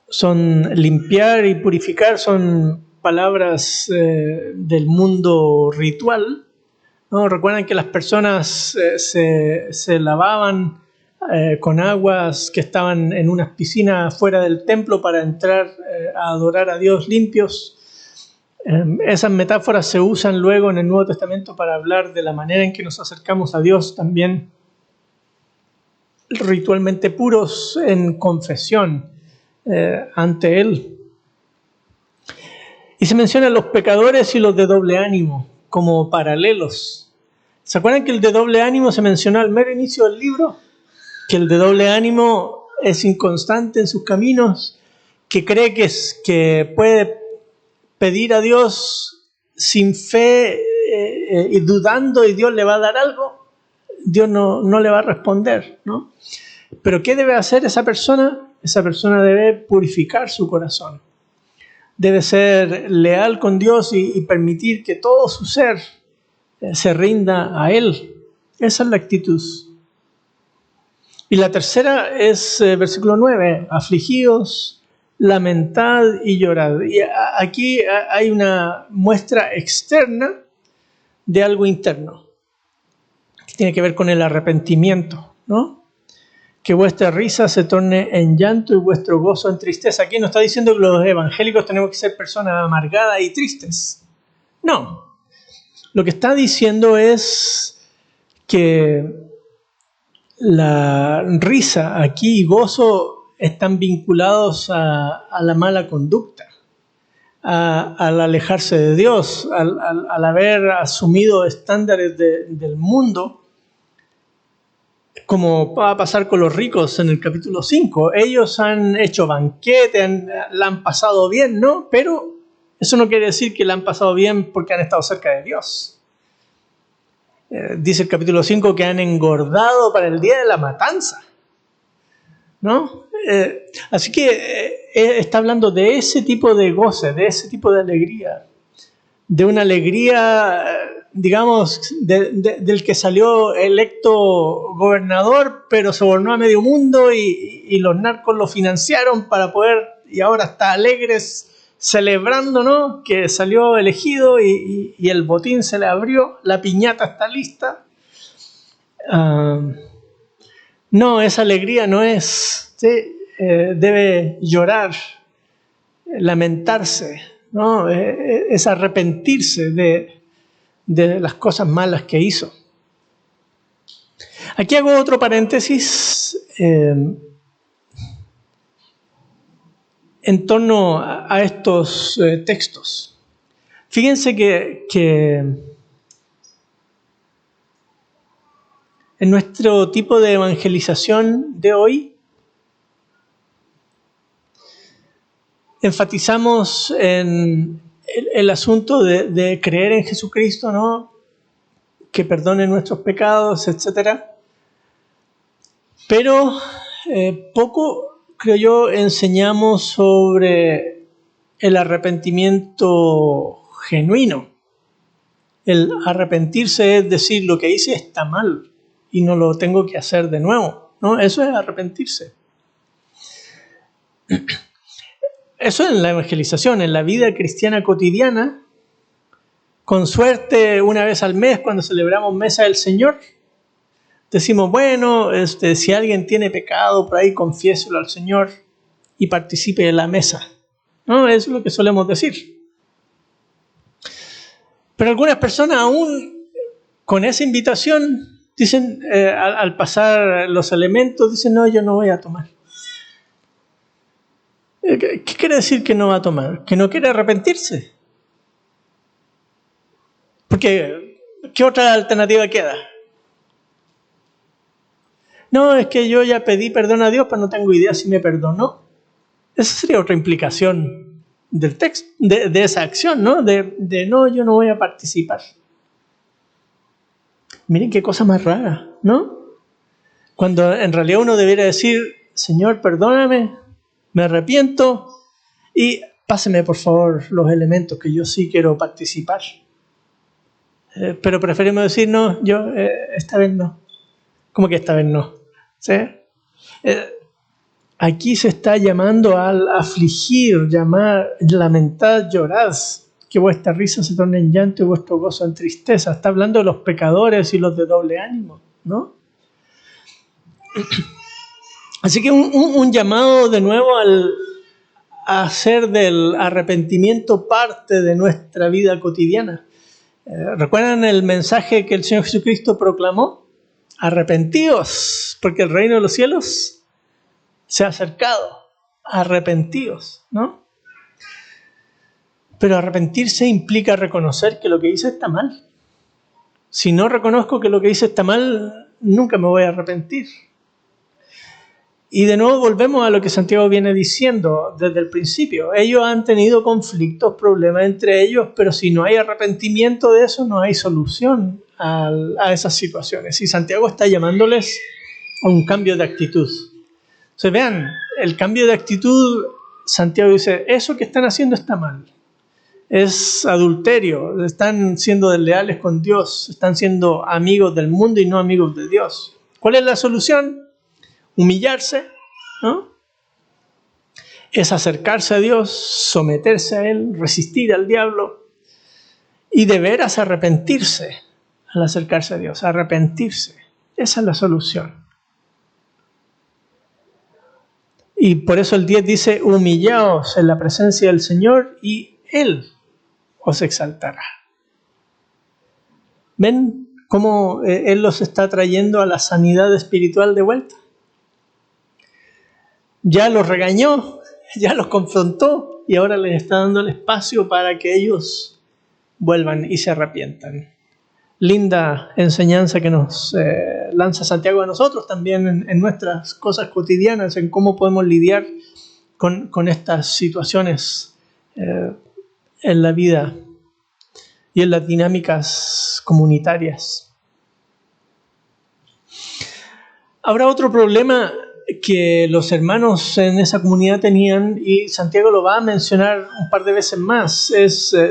Son limpiar y purificar, son palabras del mundo ritual, ¿no? Recuerdan que las personas se lavaban con aguas que estaban en unas piscinas fuera del templo para entrar a adorar a Dios limpios. Esas metáforas se usan luego en el Nuevo Testamento para hablar de la manera en que nos acercamos a Dios también ritualmente puros en confesión ante Él. Y se mencionan los pecadores y los de doble ánimo como paralelos. ¿Se acuerdan que el de doble ánimo se mencionó al mero inicio del libro? Que el de doble ánimo es inconstante en sus caminos, que cree que puede pedir a Dios sin fe y dudando y Dios le va a dar algo. Dios no le va a responder, ¿no? Pero ¿qué debe hacer esa persona? Esa persona debe purificar su corazón. Debe ser leal con Dios y permitir que todo su ser se rinda a Él. Esa es la actitud. Y la tercera es versículo 9. Afligíos, lamentad y llorad. Y aquí hay una muestra externa de algo interno, que tiene que ver con el arrepentimiento, ¿no? Que vuestra risa se torne en llanto y vuestro gozo en tristeza. Aquí no está diciendo que los evangélicos tenemos que ser personas amargadas y tristes. No. Lo que está diciendo es que la risa aquí y gozo están vinculados a la mala conducta, al alejarse de Dios, al haber asumido estándares del mundo, como va a pasar con los ricos en el capítulo 5. Ellos han hecho banquete, la han pasado bien, ¿no? Pero eso no quiere decir que la han pasado bien porque han estado cerca de Dios. Dice el capítulo 5 que han engordado para el día de la matanza, ¿no? Así que está hablando de ese tipo de goce, de ese tipo de alegría, de una alegría, digamos, del que salió electo gobernador, pero sobornó a medio mundo y los narcos lo financiaron para poder, y ahora está alegres celebrando, ¿no? Que salió elegido y el botín se le abrió, la piñata está lista. No, esa alegría no es, ¿sí? Debe llorar, lamentarse, ¿no? Es arrepentirse de las cosas malas que hizo. Aquí hago otro paréntesis en torno a estos textos. Fíjense que en nuestro tipo de evangelización de hoy enfatizamos en el asunto de creer en Jesucristo, ¿no? Que perdone nuestros pecados, etc. Pero poco, creo yo, enseñamos sobre el arrepentimiento genuino. El arrepentirse es decir, lo que hice está mal y no lo tengo que hacer de nuevo, ¿no? Eso es arrepentirse. Eso en la evangelización, en la vida cristiana cotidiana, Con suerte, una vez al mes, cuando celebramos Mesa del Señor, decimos, bueno, si alguien tiene pecado por ahí, confiéselo al Señor y participe en la mesa. ¿No? Eso es lo que solemos decir. Pero algunas personas aún con esa invitación dicen, al pasar los elementos, dicen, no, yo no voy a tomar. ¿Qué quiere decir que no va a tomar? Que no quiere arrepentirse. Porque, ¿qué otra alternativa queda? No, es que yo ya pedí perdón a Dios, pero no tengo idea si me perdonó. Esa sería otra implicación del texto, de esa acción, ¿no? De no, yo no voy a participar. Miren qué cosa más rara, ¿no? Cuando en realidad uno debería decir, Señor, perdóname, me arrepiento y páseme por favor los elementos que yo sí quiero participar. Pero preferimos decir, no, yo esta vez no. ¿Cómo que esta vez no? ¿Sí? Aquí se está llamando al afligir, llamar, lamentar, llorad, que vuestra risa se torne en llanto y vuestro gozo en tristeza. Está hablando de los pecadores y los de doble ánimo, ¿no? Así que un llamado de nuevo a hacer del arrepentimiento parte de nuestra vida cotidiana. ¿Recuerdan el mensaje que el Señor Jesucristo proclamó? Arrepentíos, porque el reino de los cielos se ha acercado. Arrepentíos, ¿no? Pero arrepentirse implica reconocer que lo que hice está mal. Si no reconozco que lo que hice está mal, nunca me voy a arrepentir. Y de nuevo volvemos a lo que Santiago viene diciendo desde el principio. Ellos han tenido conflictos, problemas entre ellos, pero si no hay arrepentimiento de eso, no hay solución a esas situaciones. Y Santiago está llamándoles a un cambio de actitud. Entonces vean, el cambio de actitud, Santiago dice, eso que están haciendo está mal. Es adulterio, están siendo desleales con Dios, están siendo amigos del mundo y no amigos de Dios. ¿Cuál es la solución? Humillarse, ¿no? Es acercarse a Dios, someterse a Él, resistir al diablo y de veras arrepentirse al acercarse a Dios, arrepentirse. Esa es la solución. Y por eso el 10 dice, humillaos en la presencia del Señor y Él os exaltará. ¿Ven cómo Él los está trayendo a la sanidad espiritual de vuelta? Ya los regañó, ya los confrontó y ahora les está dando el espacio para que ellos vuelvan y se arrepientan. Linda enseñanza que nos lanza Santiago a nosotros también en nuestras cosas cotidianas, en cómo podemos lidiar con estas situaciones en la vida y en las dinámicas comunitarias. Habrá otro problema que los hermanos en esa comunidad tenían, y Santiago lo va a mencionar un par de veces más,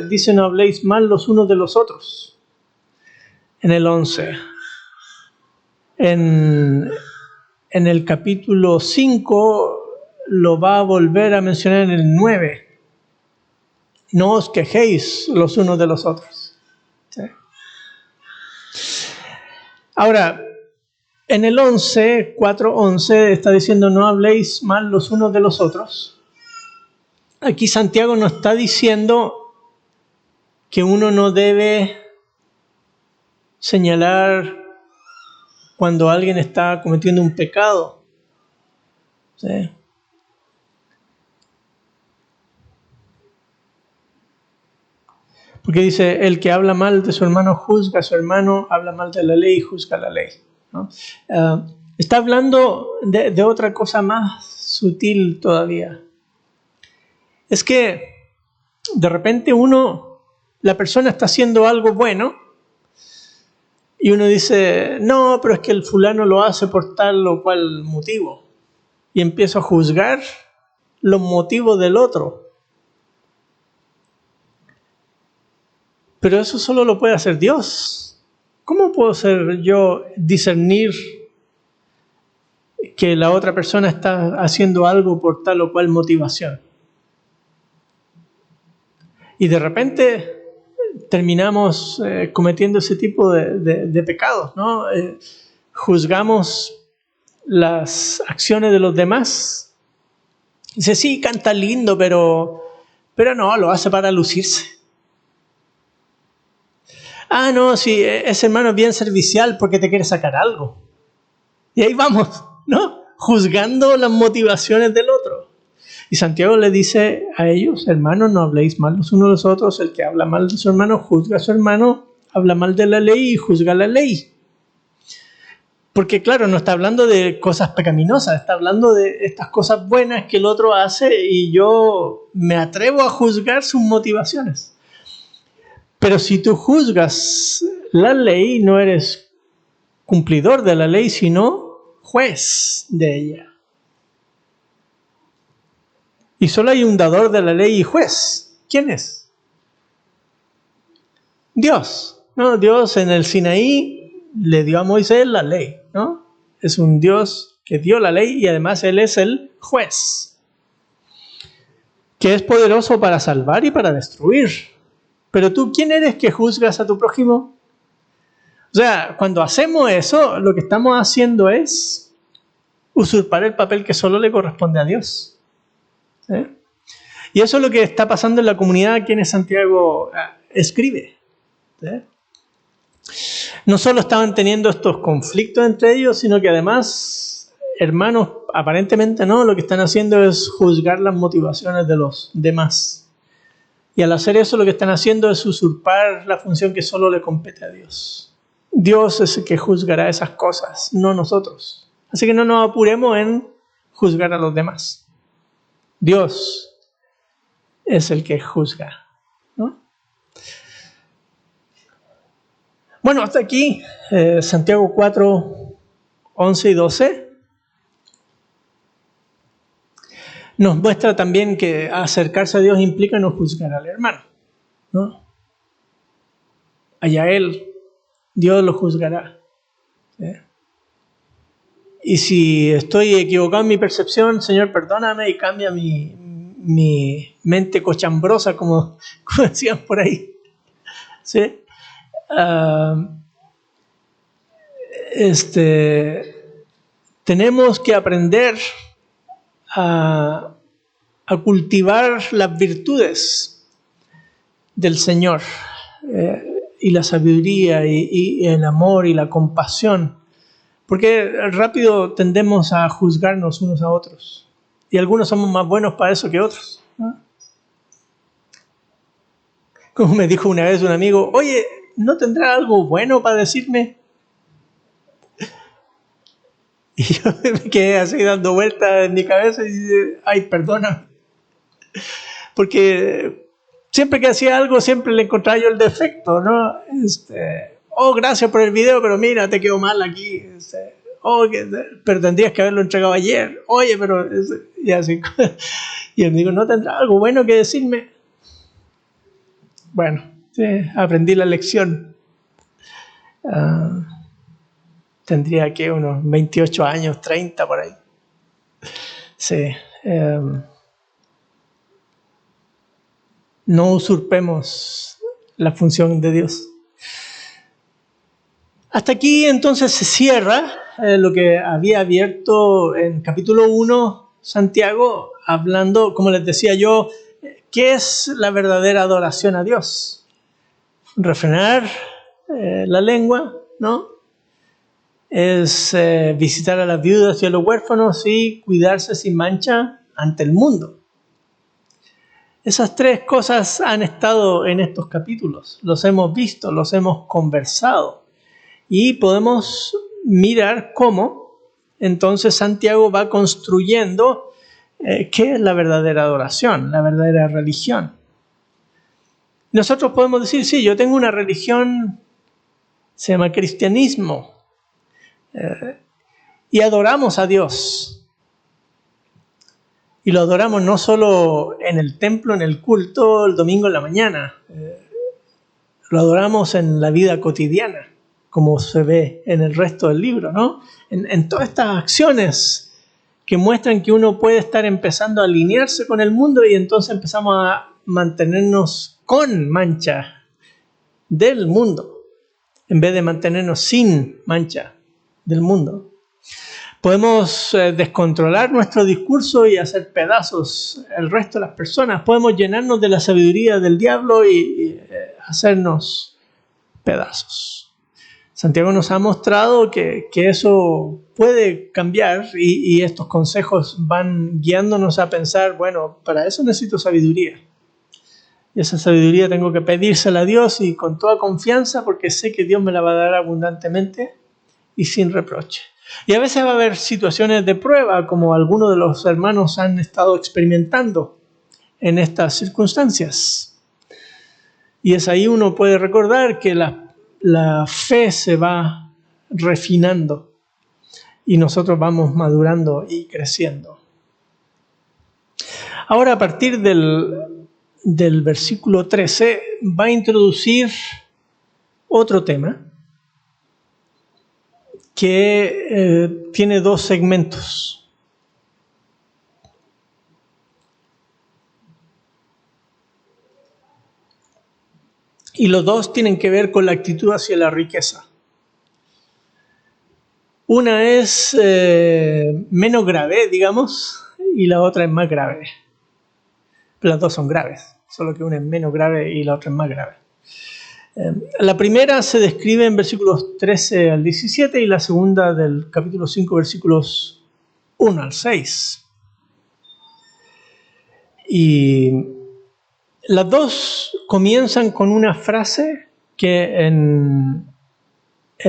dice, no habléis mal los unos de los otros, en el 11. En el capítulo 5 lo va a volver a mencionar en el 9. No os quejéis los unos de los otros. ¿Sí? Ahora, en el 4:11 está diciendo no habléis mal los unos de los otros. Aquí Santiago nos está diciendo que uno no debe señalar cuando alguien está cometiendo un pecado. ¿Sí? Porque dice, el que habla mal de su hermano juzga a su hermano, habla mal de la ley y juzga la ley, ¿no? Está hablando de otra cosa más sutil todavía. Es que de repente la persona está haciendo algo bueno y uno dice, no, pero es que el fulano lo hace por tal o cual motivo. Y empiezo a juzgar los motivos del otro. Pero eso solo lo puede hacer Dios. ¿Cómo puedo ser yo discernir que la otra persona está haciendo algo por tal o cual motivación? Y de repente terminamos cometiendo ese tipo de pecados, ¿no? Juzgamos las acciones de los demás. Dice, sí, canta lindo, pero no, lo hace para lucirse. Ah, no, sí, ese hermano es bien servicial porque te quiere sacar algo. Y ahí vamos, ¿no? Juzgando las motivaciones del otro. Y Santiago le dice a ellos, hermanos, no habléis mal los unos de los otros. El que habla mal de su hermano, juzga a su hermano, habla mal de la ley y juzga la ley. Porque claro, no está hablando de cosas pecaminosas, está hablando de estas cosas buenas que el otro hace y yo me atrevo a juzgar sus motivaciones. Pero si tú juzgas la ley, no eres cumplidor de la ley, sino juez de ella. Y solo hay un dador de la ley y juez. ¿Quién es? Dios. ¿No? Dios en el Sinaí le dio a Moisés la ley, ¿no? Es un Dios que dio la ley y además Él es el juez, que es poderoso para salvar y para destruir. Pero tú, ¿quién eres que juzgas a tu prójimo? O sea, cuando hacemos eso, lo que estamos haciendo es usurpar el papel que solo le corresponde a Dios. Y eso es lo que está pasando en la comunidad a quienes Santiago escribe. No solo estaban teniendo estos conflictos entre ellos, sino que además, hermanos, aparentemente no, lo que están haciendo es juzgar las motivaciones de los demás. Y al hacer eso, lo que están haciendo es usurpar la función que solo le compete a Dios. Dios es el que juzgará esas cosas, no nosotros. Así que no nos apuremos en juzgar a los demás. Dios es el que juzga, ¿no? Bueno, hasta aquí Santiago 4, 11 y 12 nos muestra también que acercarse a Dios implica no juzgar al hermano, ¿no? Allá él, Dios lo juzgará. Y si estoy equivocado en mi percepción, Señor, perdóname y cambia mi mente cochambrosa, como decían por ahí. ¿Sí? Tenemos que aprender a cultivar las virtudes del Señor, y la sabiduría y el amor y la compasión, porque rápido tendemos a juzgarnos unos a otros y algunos somos más buenos para eso que otros, ¿no? Como me dijo una vez un amigo, oye, ¿no tendrá algo bueno para decirme? Y yo me quedé así dando vueltas en mi cabeza y dije, ay, perdona. Porque siempre que hacía algo, siempre le encontraba yo el defecto, ¿no? Oh, gracias por el video, pero mira, te quedó mal aquí. Pero tendrías que haberlo entregado ayer. Oye, pero... Y así. Y él me dijo, ¿no tendrá algo bueno que decirme? Bueno, sí, aprendí la lección. Tendría que unos 28 años, 30 por ahí. Sí. No usurpemos la función de Dios. Hasta aquí entonces se cierra lo que había abierto en capítulo 1 Santiago, hablando, como les decía yo, ¿qué es la verdadera adoración a Dios? Refrenar la lengua, ¿no? Es visitar a las viudas y a los huérfanos y cuidarse sin mancha ante el mundo. Esas tres cosas han estado en estos capítulos, los hemos visto, los hemos conversado y podemos mirar cómo entonces Santiago va construyendo qué es la verdadera adoración, la verdadera religión. Nosotros podemos decir, sí, yo tengo una religión, se llama cristianismo, y adoramos a Dios. Y lo adoramos no solo en el templo, en el culto, el domingo en la mañana. Lo adoramos en la vida cotidiana, como se ve en el resto del libro, ¿no? En todas estas acciones que muestran que uno puede estar empezando a alinearse con el mundo y entonces empezamos a mantenernos con mancha del mundo, en vez de mantenernos sin mancha del mundo. Podemos descontrolar nuestro discurso y hacer pedazos el resto de las personas. Podemos llenarnos de la sabiduría del diablo y hacernos pedazos. Santiago nos ha mostrado que eso puede cambiar y estos consejos van guiándonos a pensar, bueno, para eso necesito sabiduría. Y esa sabiduría tengo que pedírsela a Dios y con toda confianza porque sé que Dios me la va a dar abundantemente y sin reproche. Y a veces va a haber situaciones de prueba, como algunos de los hermanos han estado experimentando en estas circunstancias. Y es ahí uno puede recordar que la fe se va refinando y nosotros vamos madurando y creciendo. Ahora, a partir del versículo 13, va a introducir otro tema que tiene dos segmentos. Y los dos tienen que ver con la actitud hacia la riqueza. Una es menos grave, digamos, y la otra es más grave. Pero las dos son graves, solo que una es menos grave y la otra es más grave. La primera se describe en versículos 13 al 17 y la segunda del capítulo 5, versículos 1 al 6. Y las dos comienzan con una frase que en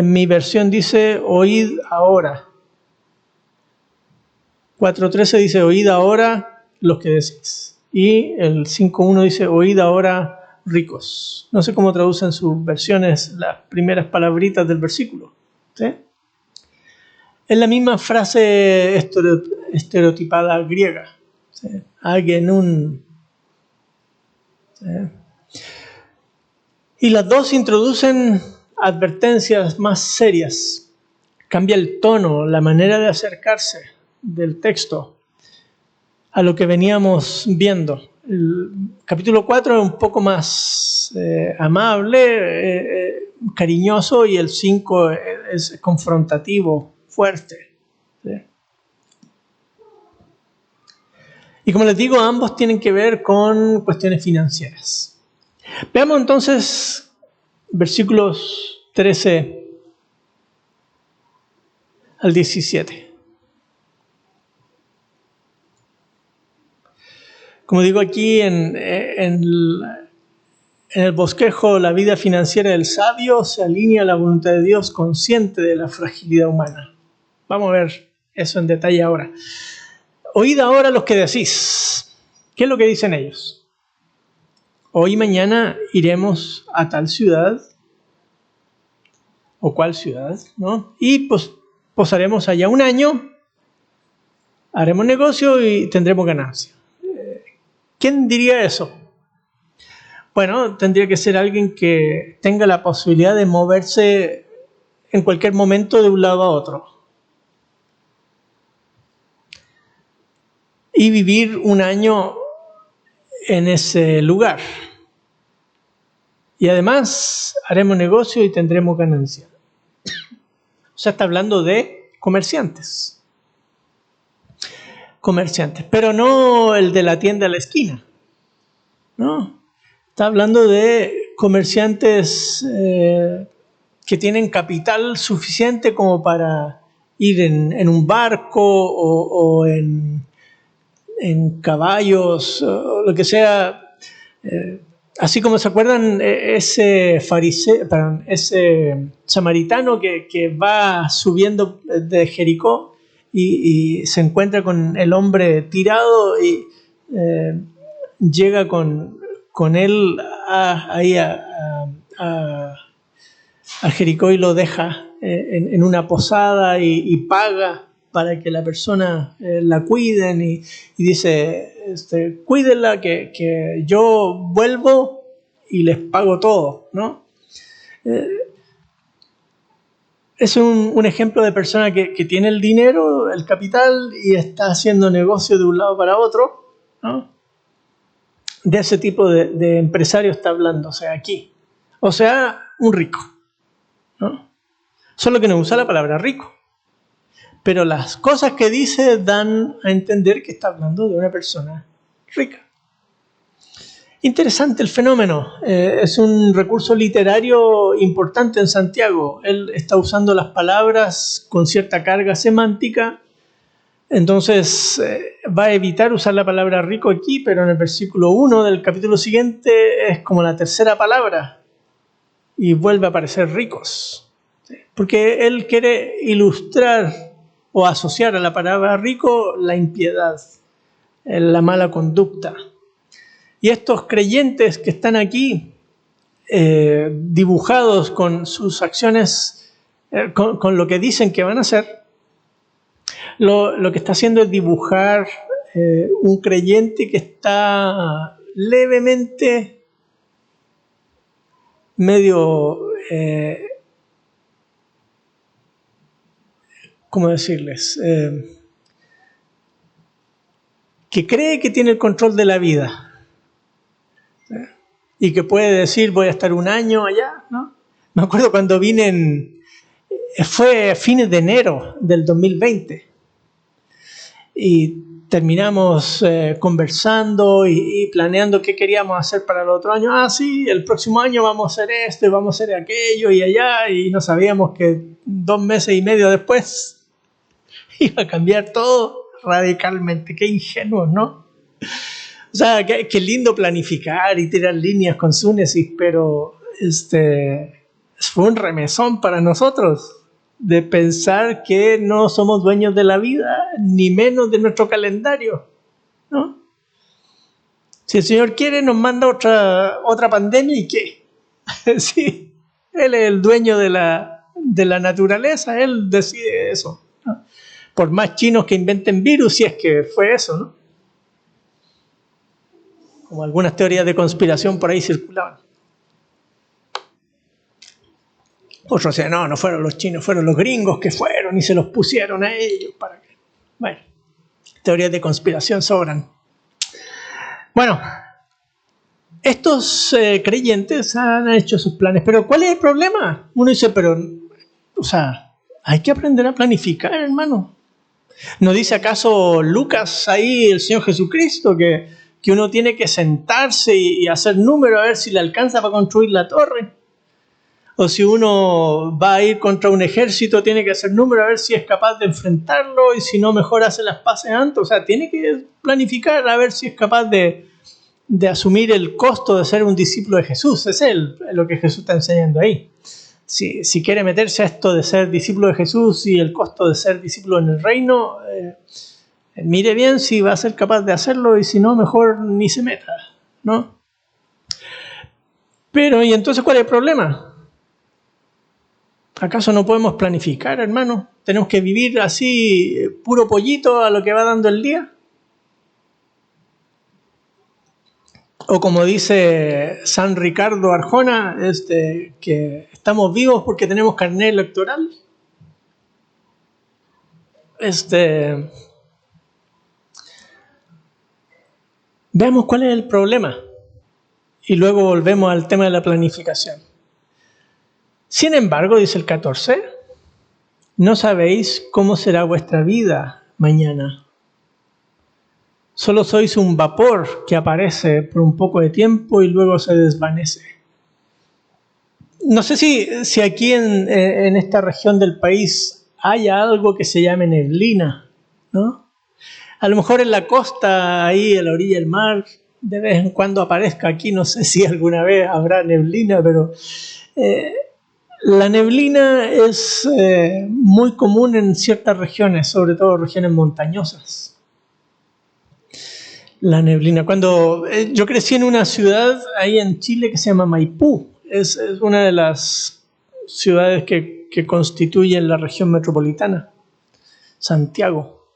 mi versión dice, oíd ahora. 4.13 dice, oíd ahora los que decís. Y el 5.1 dice, oíd ahora ricos. No sé cómo traducen sus versiones las primeras palabritas del versículo. ¿Sí? Es la misma frase estereotipada griega. ¿Sí? Agenun. ¿Sí? Y las dos introducen advertencias más serias. Cambia el tono, la manera de acercarse del texto a lo que veníamos viendo. El capítulo 4 es un poco más amable, cariñoso, y el 5 es confrontativo, fuerte. ¿Sí? Y como les digo, ambos tienen que ver con cuestiones financieras. Veamos entonces versículos 13 al 17. Como digo aquí en el bosquejo, la vida financiera del sabio se alinea a la voluntad de Dios, consciente de la fragilidad humana. Vamos a ver eso en detalle ahora. Oíd ahora los que decís. ¿Qué es lo que dicen ellos? Hoy y mañana iremos a tal ciudad o cual ciudad, ¿no? Y pues posaremos allá un año, haremos negocio y tendremos ganancia. ¿Quién diría eso? Bueno, tendría que ser alguien que tenga la posibilidad de moverse en cualquier momento de un lado a otro. Y vivir un año en ese lugar. Y además haremos negocio y tendremos ganancia. O sea, está hablando de comerciantes. Comerciantes, pero no el de la tienda a la esquina. No, está hablando de comerciantes que tienen capital suficiente como para ir en un barco o en caballos, o lo que sea. Así como se acuerdan ese samaritano que va subiendo de Jericó y se encuentra con el hombre tirado y llega con él ahí a Jericó y lo deja en una posada y paga para que la persona la cuiden y dice, cuídenla que yo vuelvo y les pago todo, ¿no? Es un ejemplo de persona que tiene el dinero, el capital y está haciendo negocio de un lado para otro, ¿no? De ese tipo de empresario está hablando, o sea, aquí. O sea, un rico, ¿no? Solo que no usa la palabra rico. Pero las cosas que dice dan a entender que está hablando de una persona rica. Interesante el fenómeno. Es un recurso literario importante en Santiago. Él está usando las palabras con cierta carga semántica. Entonces va a evitar usar la palabra rico aquí, pero en el versículo 1 del capítulo siguiente es como la tercera palabra y vuelve a aparecer ricos. Porque él quiere ilustrar o asociar a la palabra rico la impiedad, la mala conducta. Y estos creyentes que están aquí, dibujados con sus acciones, con lo que dicen que van a hacer, lo que está haciendo es dibujar un creyente que está levemente medio, ¿cómo decirles? Que cree que tiene el control de la vida y que puede decir voy a estar un año allá, ¿no? Me acuerdo cuando fue a fines de enero del 2020 y terminamos conversando y planeando qué queríamos hacer para el otro año. Ah, sí, el próximo año vamos a hacer esto y vamos a hacer aquello y allá, y no sabíamos que 2 meses y medio después iba a cambiar todo radicalmente. Qué ingenuos, ¿no? O sea, qué lindo planificar y tirar líneas con Súnesis, pero fue un remesón para nosotros de pensar que no somos dueños de la vida, ni menos de nuestro calendario, ¿no? Si el Señor quiere, nos manda otra pandemia, ¿y qué? Sí, Él es el dueño de la naturaleza, Él decide eso, ¿no? Por más chinos que inventen virus, si es que fue eso, ¿no? Como algunas teorías de conspiración por ahí circulaban. Otros decían, no fueron los chinos, fueron los gringos que fueron y se los pusieron a ellos. ¿Para qué? Bueno, teorías de conspiración sobran. Bueno, estos creyentes han hecho sus planes, pero ¿cuál es el problema? Uno dice, hay que aprender a planificar, hermano. ¿No dice acaso Lucas ahí, el Señor Jesucristo, que uno tiene que sentarse y hacer números a ver si le alcanza para construir la torre? O si uno va a ir contra un ejército, tiene que hacer números a ver si es capaz de enfrentarlo, y si no, mejor hace las paces antes. O sea, tiene que planificar a ver si es capaz de asumir el costo de ser un discípulo de Jesús. Es lo que Jesús está enseñando ahí. Si quiere meterse a esto de ser discípulo de Jesús y el costo de ser discípulo en el reino, mire bien si va a ser capaz de hacerlo, y si no, mejor ni se meta, ¿no? Pero, ¿y entonces cuál es el problema? ¿Acaso no podemos planificar, hermano? ¿Tenemos que vivir así, puro pollito a lo que va dando el día? O como dice San Ricardo Arjona, que estamos vivos porque tenemos carnet electoral. Veamos cuál es el problema y luego volvemos al tema de la planificación. Sin embargo, dice el 14, no sabéis cómo será vuestra vida mañana. Solo sois un vapor que aparece por un poco de tiempo y luego se desvanece. No sé si aquí en esta región del país hay algo que se llame neblina, ¿no? A lo mejor en la costa, ahí a la orilla del mar, de vez en cuando aparezca. Aquí no sé si alguna vez habrá neblina, pero la neblina es muy común en ciertas regiones, sobre todo regiones montañosas. La neblina. Cuando yo crecí en una ciudad ahí en Chile que se llama Maipú, es una de las ciudades que constituyen la región metropolitana, Santiago.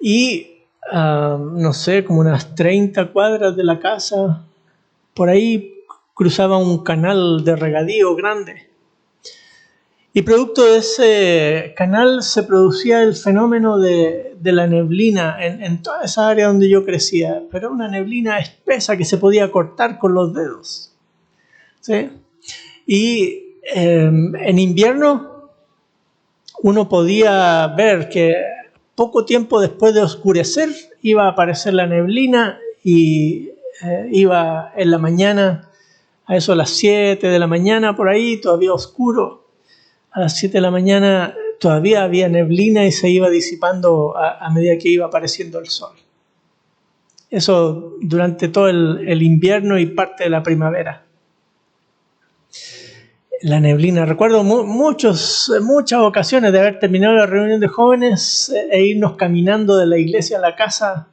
Y no sé, como unas 30 cuadras de la casa, por ahí cruzaba un canal de regadío grande. Y producto de ese canal se producía el fenómeno de la neblina en toda esa área donde yo crecía, pero una neblina espesa que se podía cortar con los dedos. ¿sí? Y en invierno uno podía ver que poco tiempo después de oscurecer iba a aparecer la neblina y iba en la mañana, a eso a las 7 de la mañana por ahí, todavía oscuro. A las 7 de la mañana todavía había neblina y se iba disipando a medida que iba apareciendo el sol. Eso durante todo el invierno y parte de la primavera. La neblina. Recuerdo muchas ocasiones de haber terminado la reunión de jóvenes e irnos caminando de la iglesia a la casa,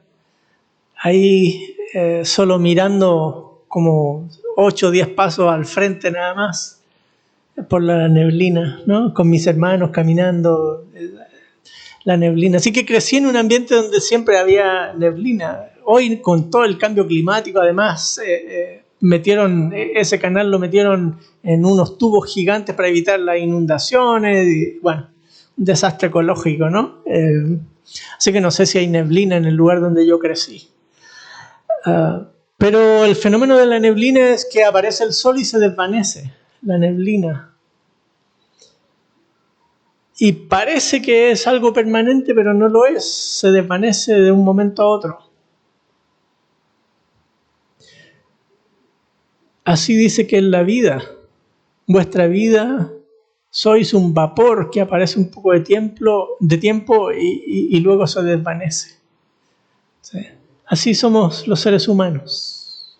ahí solo mirando como 8 o 10 pasos al frente nada más, por la neblina, ¿no? Con mis hermanos caminando, la neblina. Así que crecí en un ambiente donde siempre había neblina. Hoy, con todo el cambio climático, además, ese canal lo metieron en unos tubos gigantes para evitar las inundaciones. Y, bueno, un desastre ecológico, ¿no? Así que no sé si hay neblina en el lugar donde yo crecí. Pero el fenómeno de la neblina es que aparece el sol y se desvanece la neblina. Y parece que es algo permanente, pero no lo es. Se desvanece de un momento a otro. Así dice que es la vida. Vuestra vida sois un vapor que aparece un poco de tiempo y luego se desvanece. ¿Sí? Así somos los seres humanos.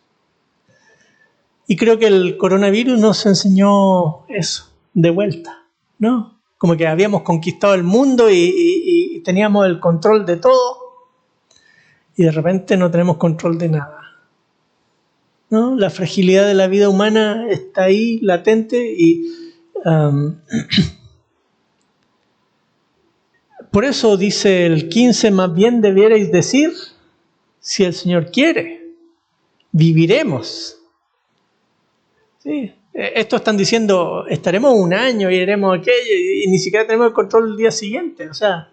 Y creo que el coronavirus nos enseñó eso, de vuelta, ¿no? Como que habíamos conquistado el mundo y teníamos el control de todo y de repente no tenemos control de nada, ¿no? La fragilidad de la vida humana está ahí, latente, y por eso dice el 15, más bien debierais decir, si el Señor quiere, viviremos. ¿Sí? Estos están diciendo, estaremos un año y haremos aquello y ni siquiera tenemos el control del día siguiente. O sea,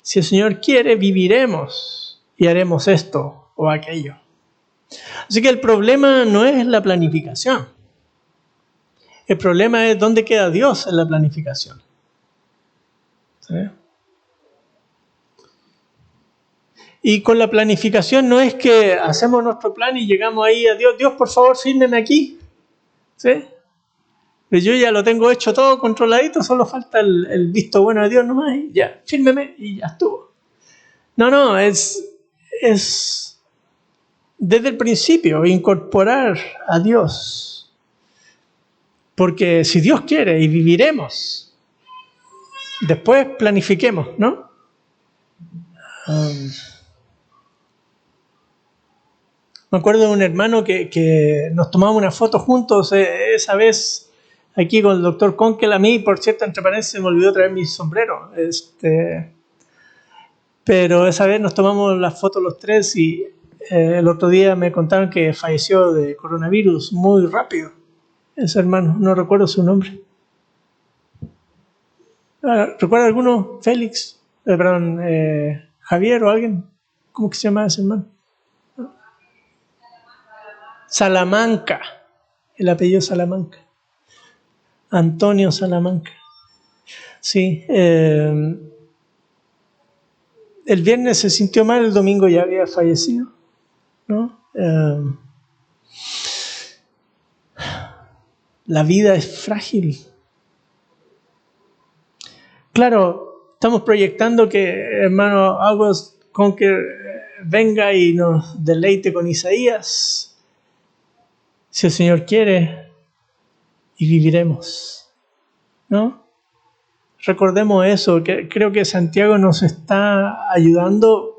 si el Señor quiere, viviremos y haremos esto o aquello. Así que el problema no es la planificación. El problema es dónde queda Dios en la planificación. ¿Sí? Y con la planificación no es que hacemos nuestro plan y llegamos ahí a Dios. Dios, por favor, fírmeme aquí. ¿Sí? Pero yo ya lo tengo hecho todo controladito, solo falta el visto bueno de Dios nomás y ya, fírmeme y ya estuvo. No, es desde el principio incorporar a Dios. Porque si Dios quiere y viviremos, después planifiquemos, ¿no? Me acuerdo de un hermano que nos tomamos una foto juntos esa vez aquí con el doctor Conkel. A mí, por cierto, entre paréntesis, se me olvidó traer mi sombrero. Pero esa vez nos tomamos las fotos los tres y el otro día me contaron que falleció de coronavirus muy rápido. Ese hermano, no recuerdo su nombre. ¿Recuerda alguno? Félix, Javier o alguien. ¿Cómo que se llama ese hermano? Salamanca, el apellido Salamanca. Antonio Salamanca. Sí. El viernes se sintió mal, el domingo ya había fallecido, ¿no? La vida es frágil. Claro, estamos proyectando que hermano August Conker venga y nos deleite con Isaías, si el Señor quiere, y viviremos, ¿no? Recordemos eso, que creo que Santiago nos está ayudando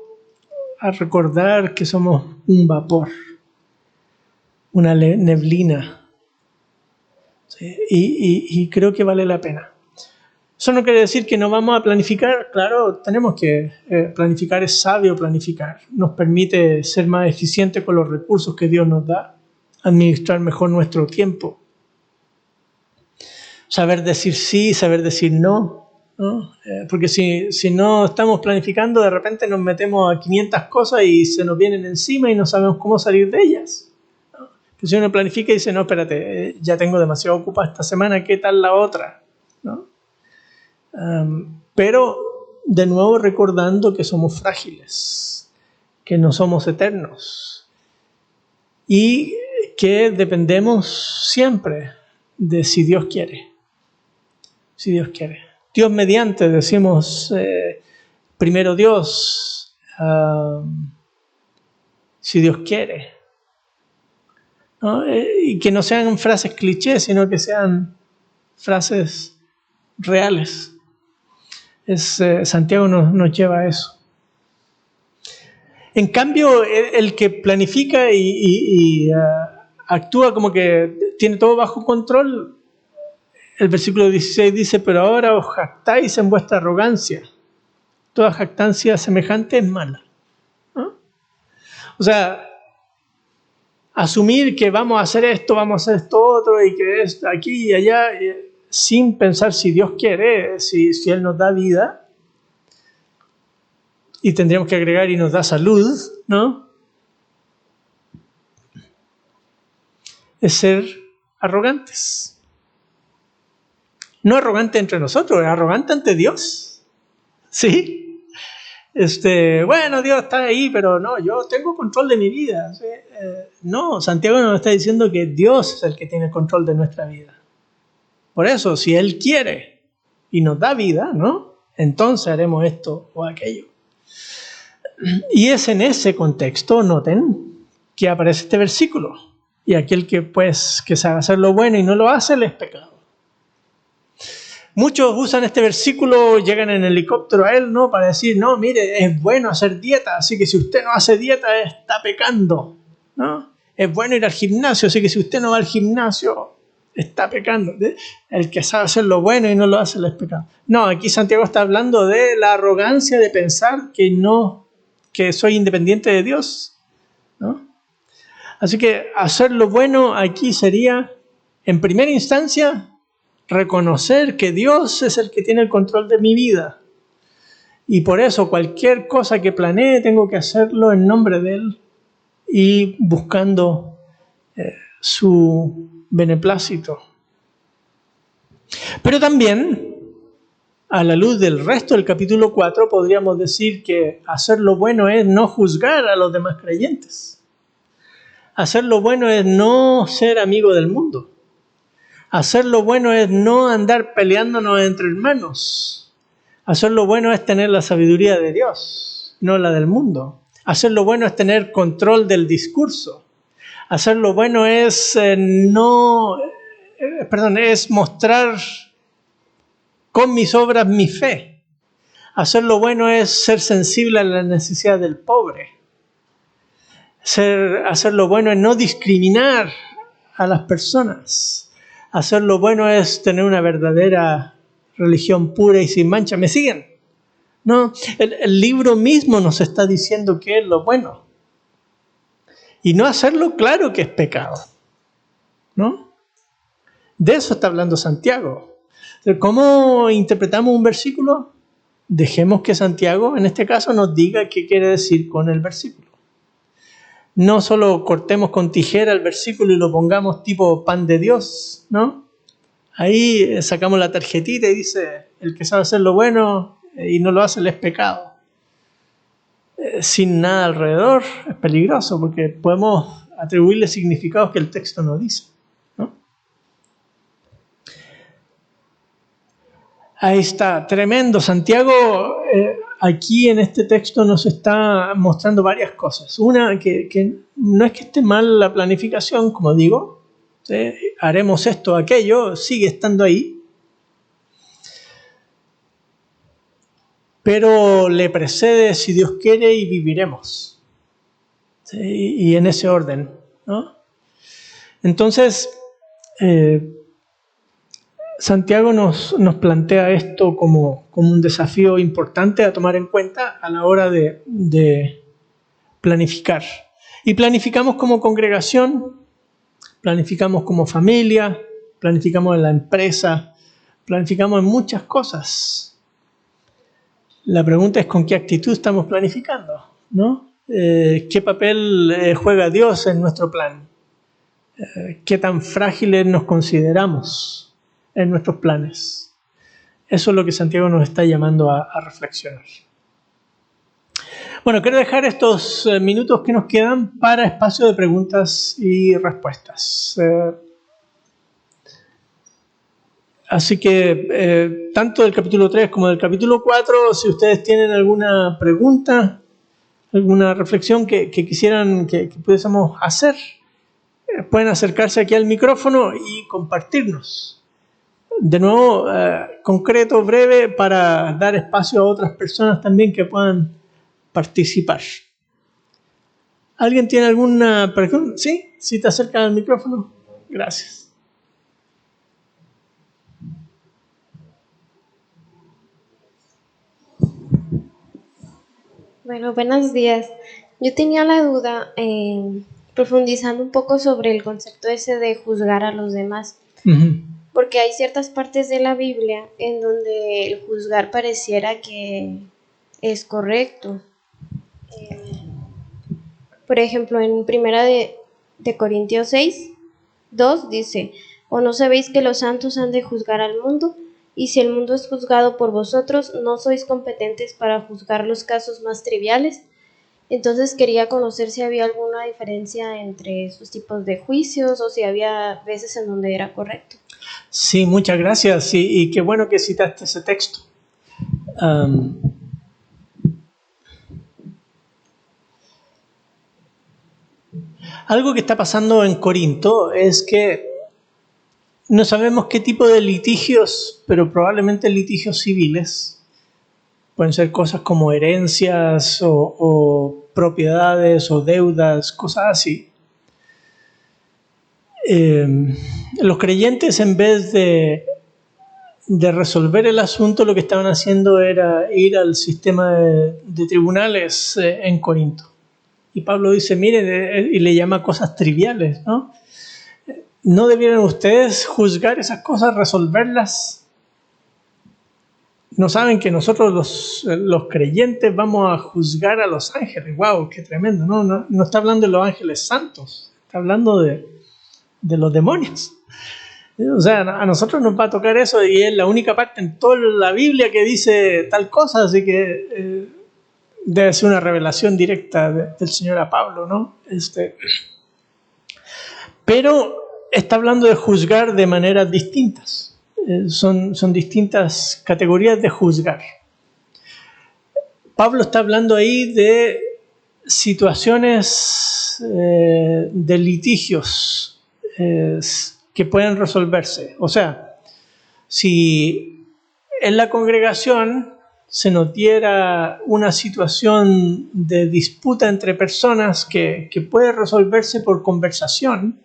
a recordar que somos un vapor, una neblina, ¿sí? Y creo que vale la pena. Eso no quiere decir que no vamos a planificar. Claro, tenemos que planificar, es sabio planificar. Nos permite ser más eficientes con los recursos que Dios nos da, administrar mejor nuestro tiempo, saber decir sí, saber decir no, ¿no? Porque si no estamos planificando, de repente nos metemos a 500 cosas y se nos vienen encima y no sabemos cómo salir de ellas, ¿no? Que si uno planifica y dice, no, espérate, ya tengo demasiado ocupada esta semana, ¿qué tal la otra? ¿No? Pero, de nuevo, recordando que somos frágiles, que no somos eternos y que dependemos siempre de si Dios quiere. Si Dios quiere. Dios mediante, decimos primero Dios, si Dios quiere. ¿No? Y que no sean frases clichés, sino que sean frases reales. Santiago nos lleva a eso. En cambio, el que planifica y actúa como que tiene todo bajo control, el versículo 16 dice, pero ahora os jactáis en vuestra arrogancia. Toda jactancia semejante es mala. ¿No? O sea, asumir que vamos a hacer esto otro, y que es aquí y allá, sin pensar si Dios quiere, si Él nos da vida, y tendríamos que agregar y nos da salud, ¿no? Es ser arrogantes. No arrogante entre nosotros, es arrogante ante Dios. ¿Sí? Bueno, Dios está ahí, pero no, yo tengo control de mi vida. ¿Sí? No, Santiago nos está diciendo que Dios es el que tiene el control de nuestra vida. Por eso, si Él quiere y nos da vida, ¿no? Entonces haremos esto o aquello. Y es en ese contexto, noten, que aparece este versículo. Y aquel que sabe hacer lo bueno y no lo hace, le es pecado. Muchos usan este versículo, llegan en helicóptero a él, ¿no? Para decir, no, mire, es bueno hacer dieta, así que si usted no hace dieta, está pecando, ¿no? Es bueno ir al gimnasio, así que si usted no va al gimnasio, está pecando. El que sabe hacer lo bueno y no lo hace, le es pecado. No, aquí Santiago está hablando de la arrogancia de pensar que soy independiente de Dios, ¿no? Así que hacer lo bueno aquí sería, en primera instancia, reconocer que Dios es el que tiene el control de mi vida. Y por eso cualquier cosa que planee tengo que hacerlo en nombre de Él y buscando su beneplácito. Pero también, a la luz del resto del capítulo 4, podríamos decir que hacer lo bueno es no juzgar a los demás creyentes. Hacer lo bueno es no ser amigo del mundo. Hacer lo bueno es no andar peleándonos entre hermanos. Hacer lo bueno es tener la sabiduría de Dios, no la del mundo. Hacer lo bueno es tener control del discurso. Hacer lo bueno es es mostrar con mis obras mi fe. Hacer lo bueno es ser sensible a la necesidad del pobre. Hacer lo bueno es no discriminar a las personas. Hacer lo bueno es tener una verdadera religión pura y sin mancha. ¿Me siguen? No, el libro mismo nos está diciendo qué es lo bueno. Y no hacerlo, claro que es pecado, ¿no? De eso está hablando Santiago. ¿Cómo interpretamos un versículo? Dejemos que Santiago, en este caso, nos diga qué quiere decir con el versículo. No solo cortemos con tijera el versículo y lo pongamos tipo pan de Dios, ¿no? Ahí sacamos la tarjetita y dice, el que sabe hacer lo bueno y no lo hace, le es pecado. Sin nada alrededor es peligroso porque podemos atribuirle significados que el texto no dice, ¿no? Ahí está, tremendo. Santiago aquí en este texto nos está mostrando varias cosas. Una, que no es que esté mal la planificación, como digo, haremos esto, aquello, sigue estando ahí, pero le precede si Dios quiere y viviremos, ¿sí? Y en ese orden, ¿no? Entonces, Santiago nos plantea esto como un desafío importante a tomar en cuenta a la hora de planificar. Y planificamos como congregación, planificamos como familia, planificamos en la empresa, planificamos en muchas cosas. La pregunta es con qué actitud estamos planificando, ¿no? ¿Qué papel juega Dios en nuestro plan? qué tan frágiles nos consideramos en nuestros planes. Eso es lo que Santiago nos está llamando a reflexionar. Bueno, quiero dejar estos minutos que nos quedan para espacio de preguntas y respuestas. Así que tanto del capítulo 3 como del capítulo 4, si ustedes tienen alguna pregunta, alguna reflexión que quisieran que pudiésemos hacer, pueden acercarse aquí al micrófono y compartirnos. De nuevo, concreto, breve, para dar espacio a otras personas también que puedan participar. ¿Alguien tiene alguna pregunta? ¿Sí? ¿Sí te acercas al micrófono? Gracias. Bueno, buenos días. Yo tenía la duda, profundizando un poco sobre el concepto ese de juzgar a los demás, porque hay ciertas partes de la Biblia en donde el juzgar pareciera que es correcto. Por ejemplo, en Primera de Corintios 6, 2 dice: ¿O no sabéis que los santos han de juzgar al mundo? Y si el mundo es juzgado por vosotros, ¿no sois competentes para juzgar los casos más triviales? Entonces quería conocer si había alguna diferencia entre esos tipos de juicios o si había veces en donde era correcto. Sí, muchas gracias. Y qué bueno que citaste ese texto. Algo que está pasando en Corinto es que no sabemos qué tipo de litigios, pero probablemente litigios civiles. Pueden ser cosas como herencias o propiedades o deudas, cosas así. Los creyentes, en vez de resolver el asunto, lo que estaban haciendo era ir al sistema de tribunales en Corinto. Y Pablo dice, miren, y le llama cosas triviales, ¿no? ¿No debieran ustedes juzgar esas cosas, resolverlas? ¿No saben que nosotros los creyentes vamos a juzgar a los ángeles? ¡Wow! ¡Qué tremendo! No está hablando de los ángeles santos, está hablando de los demonios. O sea, a nosotros nos va a tocar eso y es la única parte en toda la Biblia que dice tal cosa, así que debe ser una revelación directa del Señor a Pablo, ¿no? Pero está hablando de juzgar de maneras distintas. Son distintas categorías de juzgar. Pablo está hablando ahí de situaciones de litigios que pueden resolverse. O sea, si en la congregación se nos diera una situación de disputa entre personas que puede resolverse por conversación,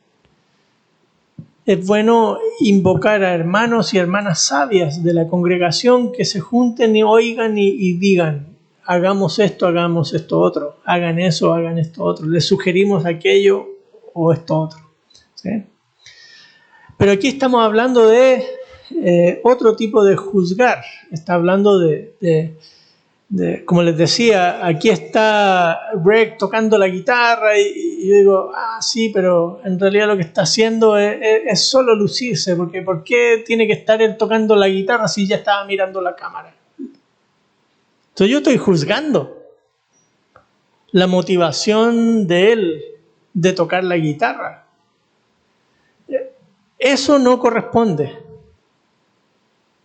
es bueno invocar a hermanos y hermanas sabias de la congregación que se junten y oigan y digan, hagamos esto otro, hagan eso, hagan esto otro, les sugerimos aquello o esto otro. ¿Sí? Pero aquí estamos hablando de otro tipo de juzgar. Está hablando de, como les decía, aquí está Greg tocando la guitarra y yo digo, sí, pero en realidad lo que está haciendo es solo lucirse, porque ¿por qué tiene que estar él tocando la guitarra si ya estaba mirando la cámara? Entonces yo estoy juzgando la motivación de él de tocar la guitarra. Eso no corresponde.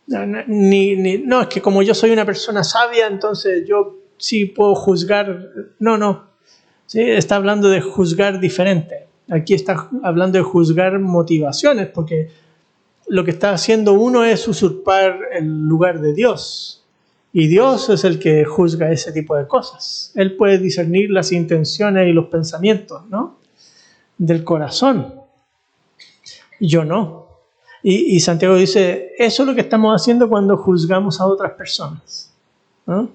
No, es que como yo soy una persona sabia, entonces yo sí puedo juzgar. No. ¿Sí? Está hablando de juzgar diferente. Aquí está hablando de juzgar motivaciones, porque lo que está haciendo uno es usurpar el lugar de Dios. Y Dios es el que juzga ese tipo de cosas. Él puede discernir las intenciones y los pensamientos, ¿no? Del corazón. Yo no. Y Santiago dice, eso es lo que estamos haciendo cuando juzgamos a otras personas, ¿no?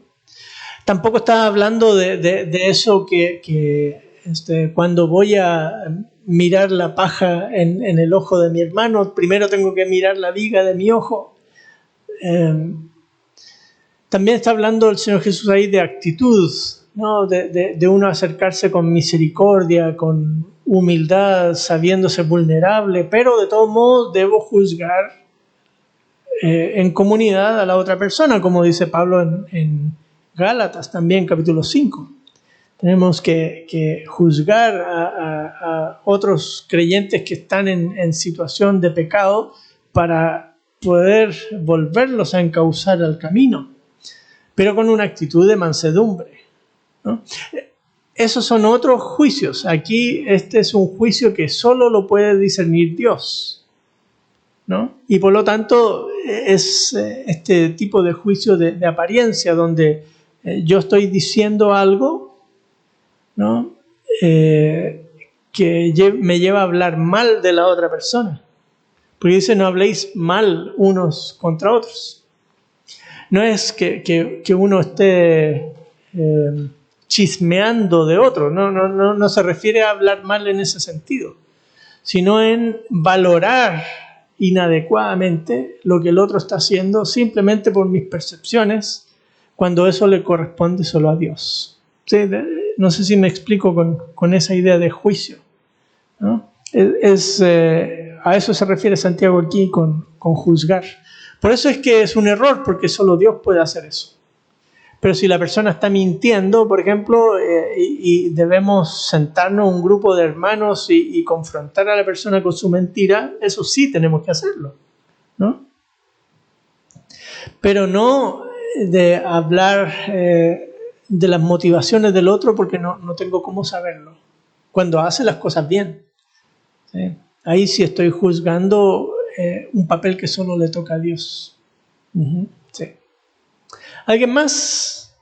Tampoco está hablando de eso que cuando voy a mirar la paja en el ojo de mi hermano, primero tengo que mirar la viga de mi ojo. También está hablando el Señor Jesús ahí de actitud, ¿no? De uno acercarse con misericordia, con humildad, sabiéndose vulnerable, pero de todos modos debo juzgar en comunidad a la otra persona, como dice Pablo en Gálatas también, capítulo 5. Tenemos que juzgar a otros creyentes que están en situación de pecado para poder volverlos a encauzar al camino, pero con una actitud de mansedumbre, ¿no? Esos son otros juicios. Aquí este es un juicio que solo lo puede discernir Dios, ¿no? Y por lo tanto es este tipo de juicio de apariencia, donde yo estoy diciendo algo, ¿no? Que me lleva a hablar mal de la otra persona. Porque dice, no habléis mal unos contra otros. No es que uno esté chismeando de otro, no se refiere a hablar mal en ese sentido, sino en valorar inadecuadamente lo que el otro está haciendo simplemente por mis percepciones, cuando eso le corresponde solo a Dios. ¿Sí? No sé si me explico con esa idea de juicio, ¿no? A eso se refiere Santiago aquí con juzgar. Por eso es que es un error, porque solo Dios puede hacer eso. Pero si la persona está mintiendo, por ejemplo, y debemos sentarnos un grupo de hermanos y confrontar a la persona con su mentira, eso sí tenemos que hacerlo, ¿no? Pero no de hablar de las motivaciones del otro, porque no tengo cómo saberlo. Cuando hace las cosas bien, ¿sí? Ahí sí estoy juzgando un papel que solo le toca a Dios. Sí. ¿Alguien más?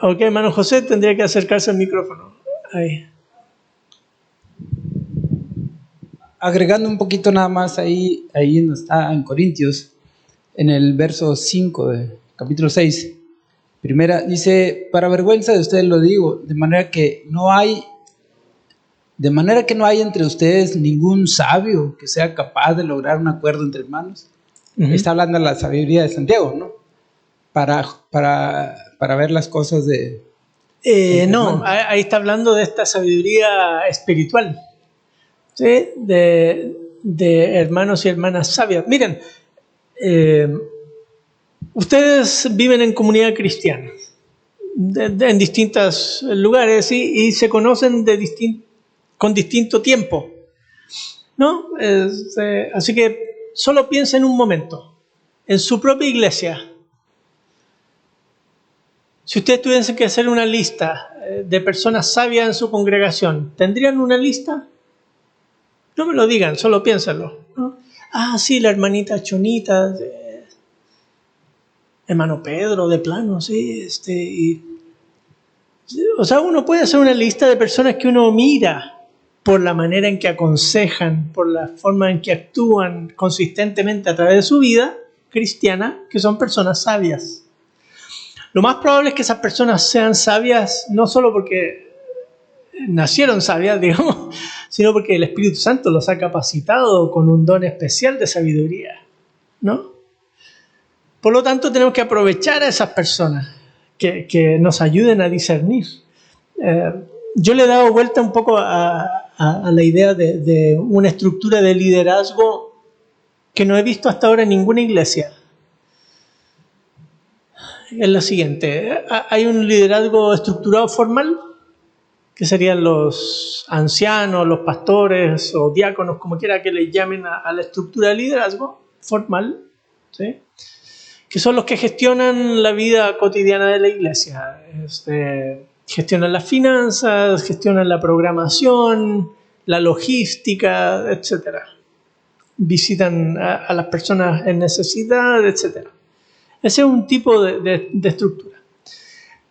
Ok, hermano José, tendría que acercarse al micrófono. Ahí. Agregando un poquito nada más ahí está en Corintios, en el verso 5 de capítulo 6. Primera, dice, para vergüenza de ustedes lo digo, de manera que no hay entre ustedes ningún sabio que sea capaz de lograr un acuerdo entre hermanos. Está hablando de la sabiduría de Santiago, ¿no? Para ver las cosas de... no, ahí está hablando de esta sabiduría espiritual, ¿sí? De hermanos y hermanas sabias. Miren, ustedes viven en comunidad cristiana, en distintos lugares y se conocen con distinto tiempo, ¿no? Así que solo piensen un momento en su propia iglesia. Si ustedes tuviesen que hacer una lista de personas sabias en su congregación, ¿tendrían una lista? No me lo digan, solo piénsenlo, ¿no? Ah, sí, la hermanita Chonita, hermano Pedro, de plano, sí. O sea, uno puede hacer una lista de personas que uno mira por la manera en que aconsejan, por la forma en que actúan consistentemente a través de su vida cristiana, que son personas sabias. Lo más probable es que esas personas sean sabias no solo porque nacieron sabias, digamos, sino porque el Espíritu Santo los ha capacitado con un don especial de sabiduría, ¿no? Por lo tanto, tenemos que aprovechar a esas personas que nos ayuden a discernir. Yo le he dado vuelta un poco a la idea de una estructura de liderazgo que no he visto hasta ahora en ninguna iglesia. Es la siguiente: hay un liderazgo estructurado formal, que serían los ancianos, los pastores o diáconos, como quiera que les llamen a la estructura de liderazgo formal, ¿sí? Que son los que gestionan la vida cotidiana de la iglesia. Gestionan las finanzas, gestionan la programación, la logística, etc. Visitan a las personas en necesidad, etc. Ese es un tipo de estructura.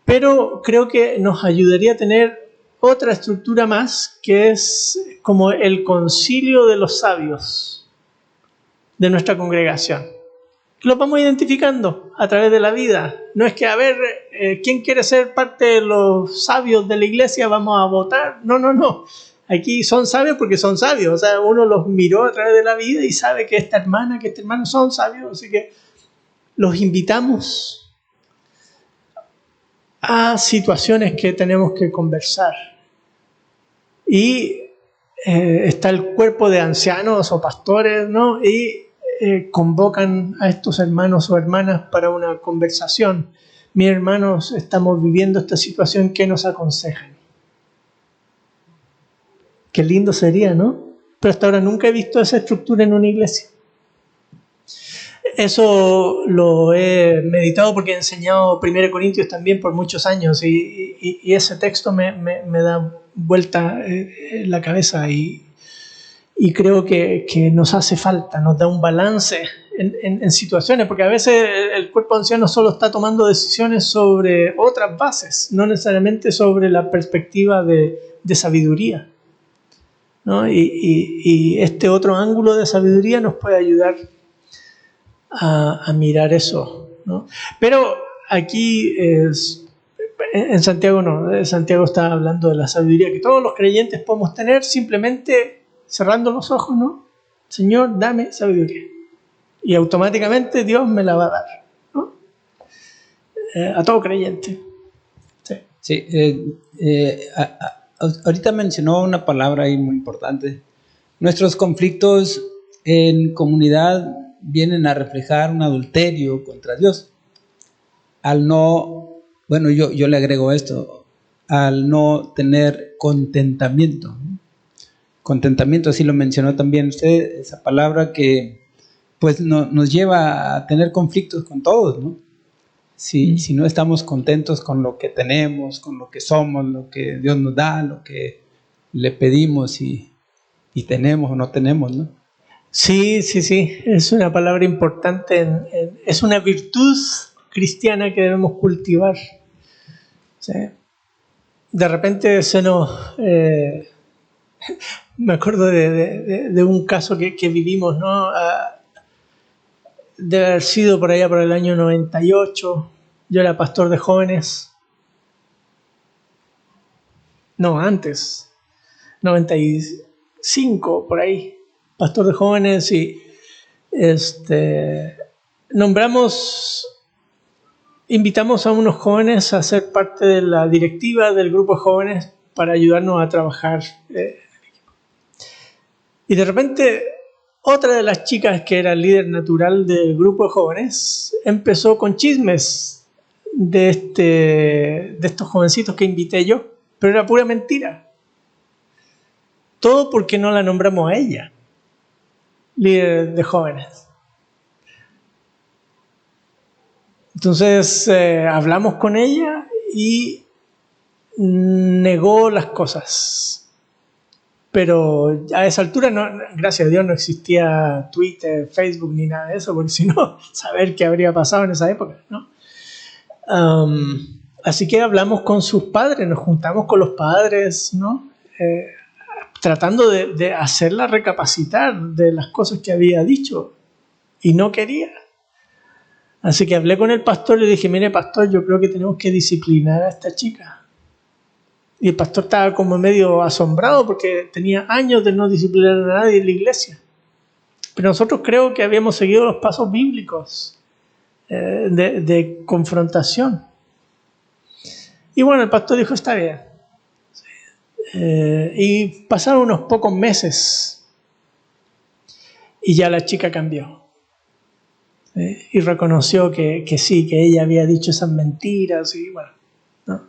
Pero creo que nos ayudaría a tener otra estructura más, que es como el concilio de los sabios de nuestra congregación. Los vamos identificando a través de la vida. No es que, a ver, ¿quién quiere ser parte de los sabios de la iglesia? Vamos a votar. No. Aquí son sabios porque son sabios. O sea, uno los miró a través de la vida y sabe que esta hermana, que este hermano son sabios. Así que los invitamos a situaciones que tenemos que conversar. Y está el cuerpo de ancianos o pastores, ¿no? Y convocan a estos hermanos o hermanas para una conversación. Mis hermanos, estamos viviendo esta situación, ¿qué nos aconsejan? Qué lindo sería, ¿no? Pero hasta ahora nunca he visto esa estructura en una iglesia. Eso lo he meditado porque he enseñado 1 Corintios también por muchos años y ese texto me da vuelta en la cabeza y creo que nos hace falta, nos da un balance en situaciones, porque a veces el cuerpo anciano solo está tomando decisiones sobre otras bases, no necesariamente sobre la perspectiva de sabiduría, ¿no? Y este otro ángulo de sabiduría nos puede ayudar a mirar eso, ¿no? Pero aquí en Santiago no, Santiago está hablando de la sabiduría que todos los creyentes podemos tener simplemente cerrando los ojos, ¿no? Señor, dame sabiduría. Y automáticamente Dios me la va a dar, ¿no? A todo creyente. Sí. Sí, ahorita mencionó una palabra ahí muy importante. Nuestros conflictos en comunidad vienen a reflejar un adulterio contra Dios. Al no, bueno, yo le agrego esto, al no tener contentamiento. Contentamiento, así lo mencionó también usted, esa palabra que pues nos lleva a tener conflictos con todos, ¿no? Si no estamos contentos con lo que tenemos, con lo que somos, lo que Dios nos da, lo que le pedimos y tenemos o no tenemos, ¿no? Sí, es una palabra importante, es una virtud cristiana que debemos cultivar. ¿Sí? De repente se nos... me acuerdo de un caso que vivimos, ¿no? Debe haber sido por allá por el año 98. Yo era pastor de jóvenes. No, antes. 95, por ahí. Pastor de jóvenes y invitamos a unos jóvenes a ser parte de la directiva del grupo de jóvenes para ayudarnos a trabajar. Y de repente, otra de las chicas que era líder natural del grupo de jóvenes empezó con chismes de estos jovencitos que invité yo, pero era pura mentira. Todo porque no la nombramos a ella, líder de jóvenes. Entonces hablamos con ella y negó las cosas. Pero a esa altura, no, gracias a Dios, no existía Twitter, Facebook ni nada de eso, porque si no, saber qué habría pasado en esa época, ¿no? Así que hablamos con sus padres, nos juntamos con los padres, ¿no? Tratando de hacerla recapacitar de las cosas que había dicho y no quería. Así que hablé con el pastor y le dije, mire pastor, yo creo que tenemos que disciplinar a esta chica. Y el pastor estaba como medio asombrado porque tenía años de no disciplinar a nadie en la iglesia. Pero nosotros creo que habíamos seguido los pasos bíblicos de confrontación. Y bueno, el pastor dijo, está bien. Y pasaron unos pocos meses y ya la chica cambió. Y reconoció que sí, que ella había dicho esas mentiras y bueno, ¿no?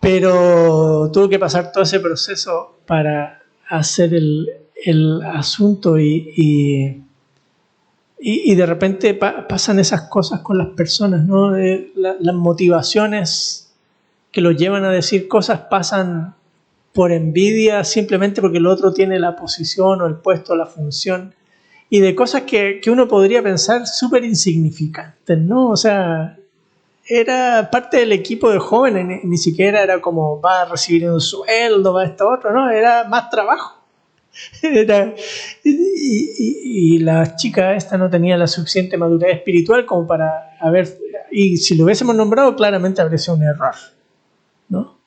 Pero tuvo que pasar todo ese proceso para hacer el asunto y de repente pasan esas cosas con las personas, ¿no? Las motivaciones que los llevan a decir cosas pasan por envidia simplemente porque el otro tiene la posición o el puesto o la función y de cosas que uno podría pensar súper insignificantes, ¿no? O sea, era parte del equipo de jóvenes, ni siquiera era como va a recibir un sueldo, va a esto otro, no, era más trabajo. Y la chica esta no tenía la suficiente madurez espiritual como para haber, y si lo hubiésemos nombrado claramente habría sido un error, ¿no?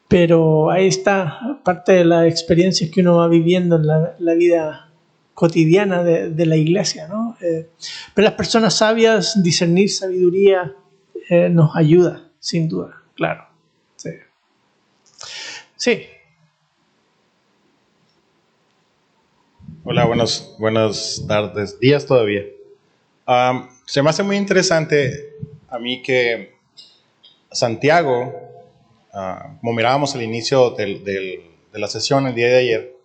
Pero ahí está parte de las experiencias que uno va viviendo en la vida cotidiana de la iglesia, ¿no? Pero las personas sabias, discernir sabiduría nos ayuda, sin duda, claro. Sí. Hola, buenas tardes, días todavía. Se me hace muy interesante a mí que Santiago, como mirábamos al inicio de la sesión el día de ayer,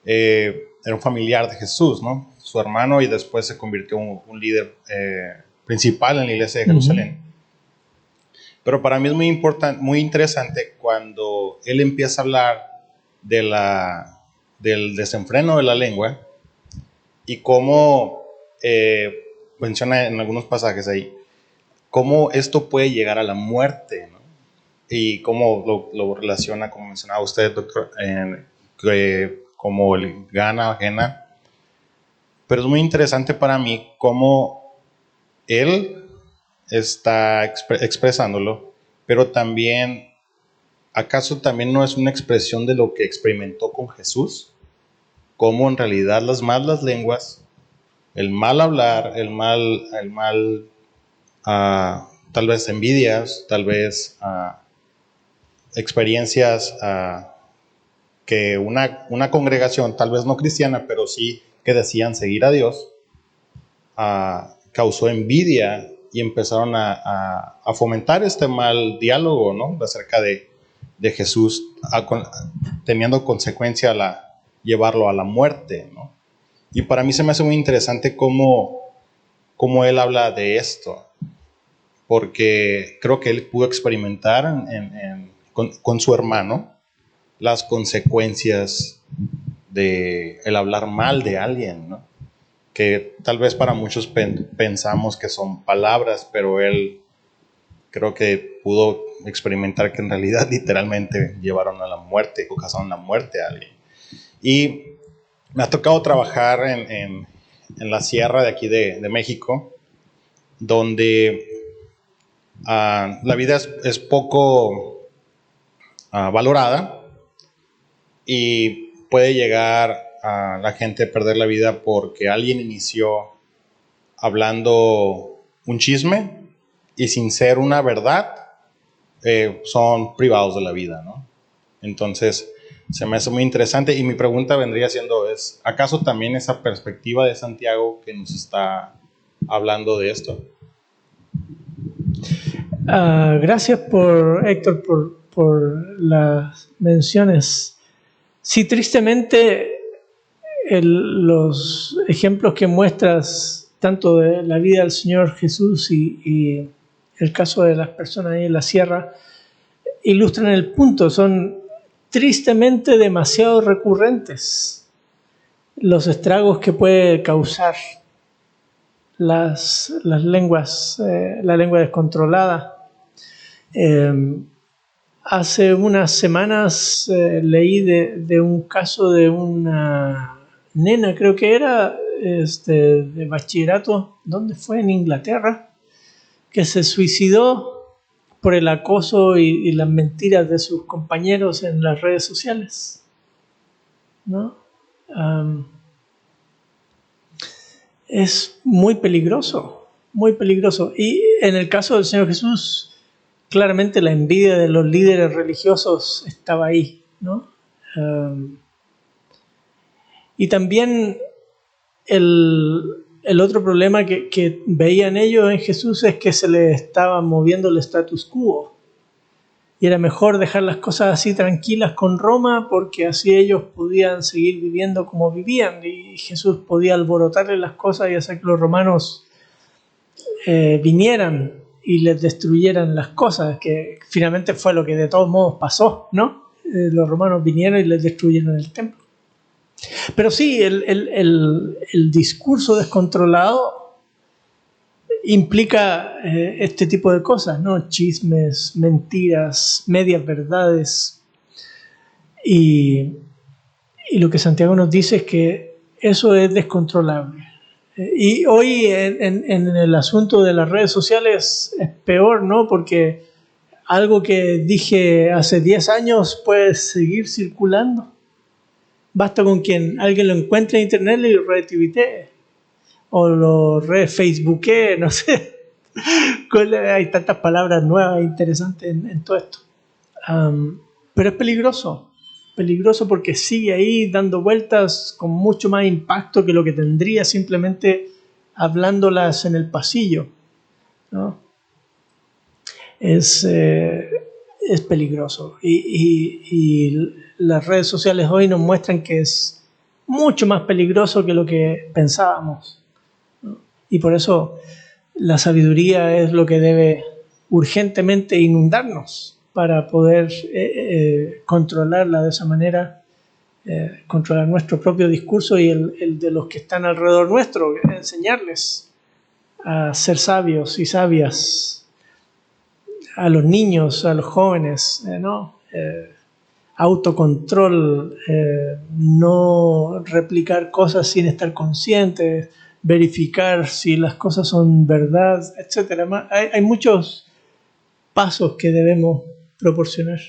era un familiar de Jesús, ¿no? Su hermano, y después se convirtió en un líder principal en la iglesia de Jerusalén. Pero para mí es muy importante, muy interesante cuando él empieza a hablar del desenfreno de la lengua y cómo menciona en algunos pasajes ahí, cómo esto puede llegar a la muerte, ¿no? Y cómo lo relaciona, como mencionaba usted, doctor, como el gana, ajena. Pero es muy interesante para mí cómo él está expresándolo, pero también, ¿acaso también no es una expresión de lo que experimentó con Jesús? Cómo en realidad las malas lenguas, el mal hablar, tal vez envidias, tal vez experiencias que una congregación, tal vez no cristiana, pero sí que decían seguir a Dios, causó envidia y empezaron a fomentar este mal diálogo, ¿no? Acerca de Jesús, teniendo consecuencia llevarlo a la muerte, ¿no? Y para mí se me hace muy interesante cómo él habla de esto, porque creo que él pudo experimentar con su hermano las consecuencias de el hablar mal de alguien, ¿no? Que tal vez para muchos pensamos que son palabras, pero él creo que pudo experimentar que en realidad literalmente llevaron a la muerte, o causaron la muerte a alguien. Y me ha tocado trabajar en la sierra de aquí de México, donde la vida es poco valorada y puede llegar a la gente a perder la vida porque alguien inició hablando un chisme y sin ser una verdad, son privados de la vida, ¿no? Entonces se me hace muy interesante, y mi pregunta vendría siendo ¿acaso también esa perspectiva de Santiago que nos está hablando de esto? Gracias Héctor, por las menciones. Sí, tristemente los ejemplos que muestras, tanto de la vida del Señor Jesús y el caso de las personas ahí en la sierra, ilustran el punto. Son tristemente demasiado recurrentes los estragos que puede causar las lenguas, la lengua descontrolada. Hace unas semanas leí de un caso de una nena, creo que era de bachillerato, ¿dónde fue? En Inglaterra, que se suicidó por el acoso y las mentiras de sus compañeros en las redes sociales, ¿no? Es muy peligroso, muy peligroso. Y en el caso del Señor Jesús, claramente la envidia de los líderes religiosos estaba ahí, ¿no? Y también el otro problema que veían ellos en Jesús es que se les estaba moviendo el status quo. Y era mejor dejar las cosas así tranquilas con Roma, porque así ellos podían seguir viviendo como vivían, y Jesús podía alborotarle las cosas y hacer que los romanos vinieran y les destruyeran las cosas, que finalmente fue lo que de todos modos pasó, ¿no? Los romanos vinieron y les destruyeron el templo. Pero sí, el discurso descontrolado implica este tipo de cosas, ¿no? Chismes, mentiras, medias verdades. Y lo que Santiago nos dice es que eso es descontrolable. Y hoy en el asunto de las redes sociales es peor, ¿no? Porque algo que dije hace 10 años puede seguir circulando. Basta con que alguien lo encuentre en internet y lo retuitee o lo re-facebookee, no sé. Hay tantas palabras nuevas e interesantes en todo esto. Pero es peligroso peligroso porque sigue ahí dando vueltas con mucho más impacto que lo que tendría simplemente hablándolas en el pasillo, ¿no? Es peligroso. Y las redes sociales hoy nos muestran que es mucho más peligroso que lo que pensábamos, ¿no? Y por eso la sabiduría es lo que debe urgentemente inundarnos para poder controlarla de esa manera, controlar nuestro propio discurso y el de los que están alrededor nuestro, enseñarles a ser sabios y sabias, a los niños, a los jóvenes, ¿no? Autocontrol, no replicar cosas sin estar conscientes, verificar si las cosas son verdad, etc. Hay muchos pasos que debemos proporcionar.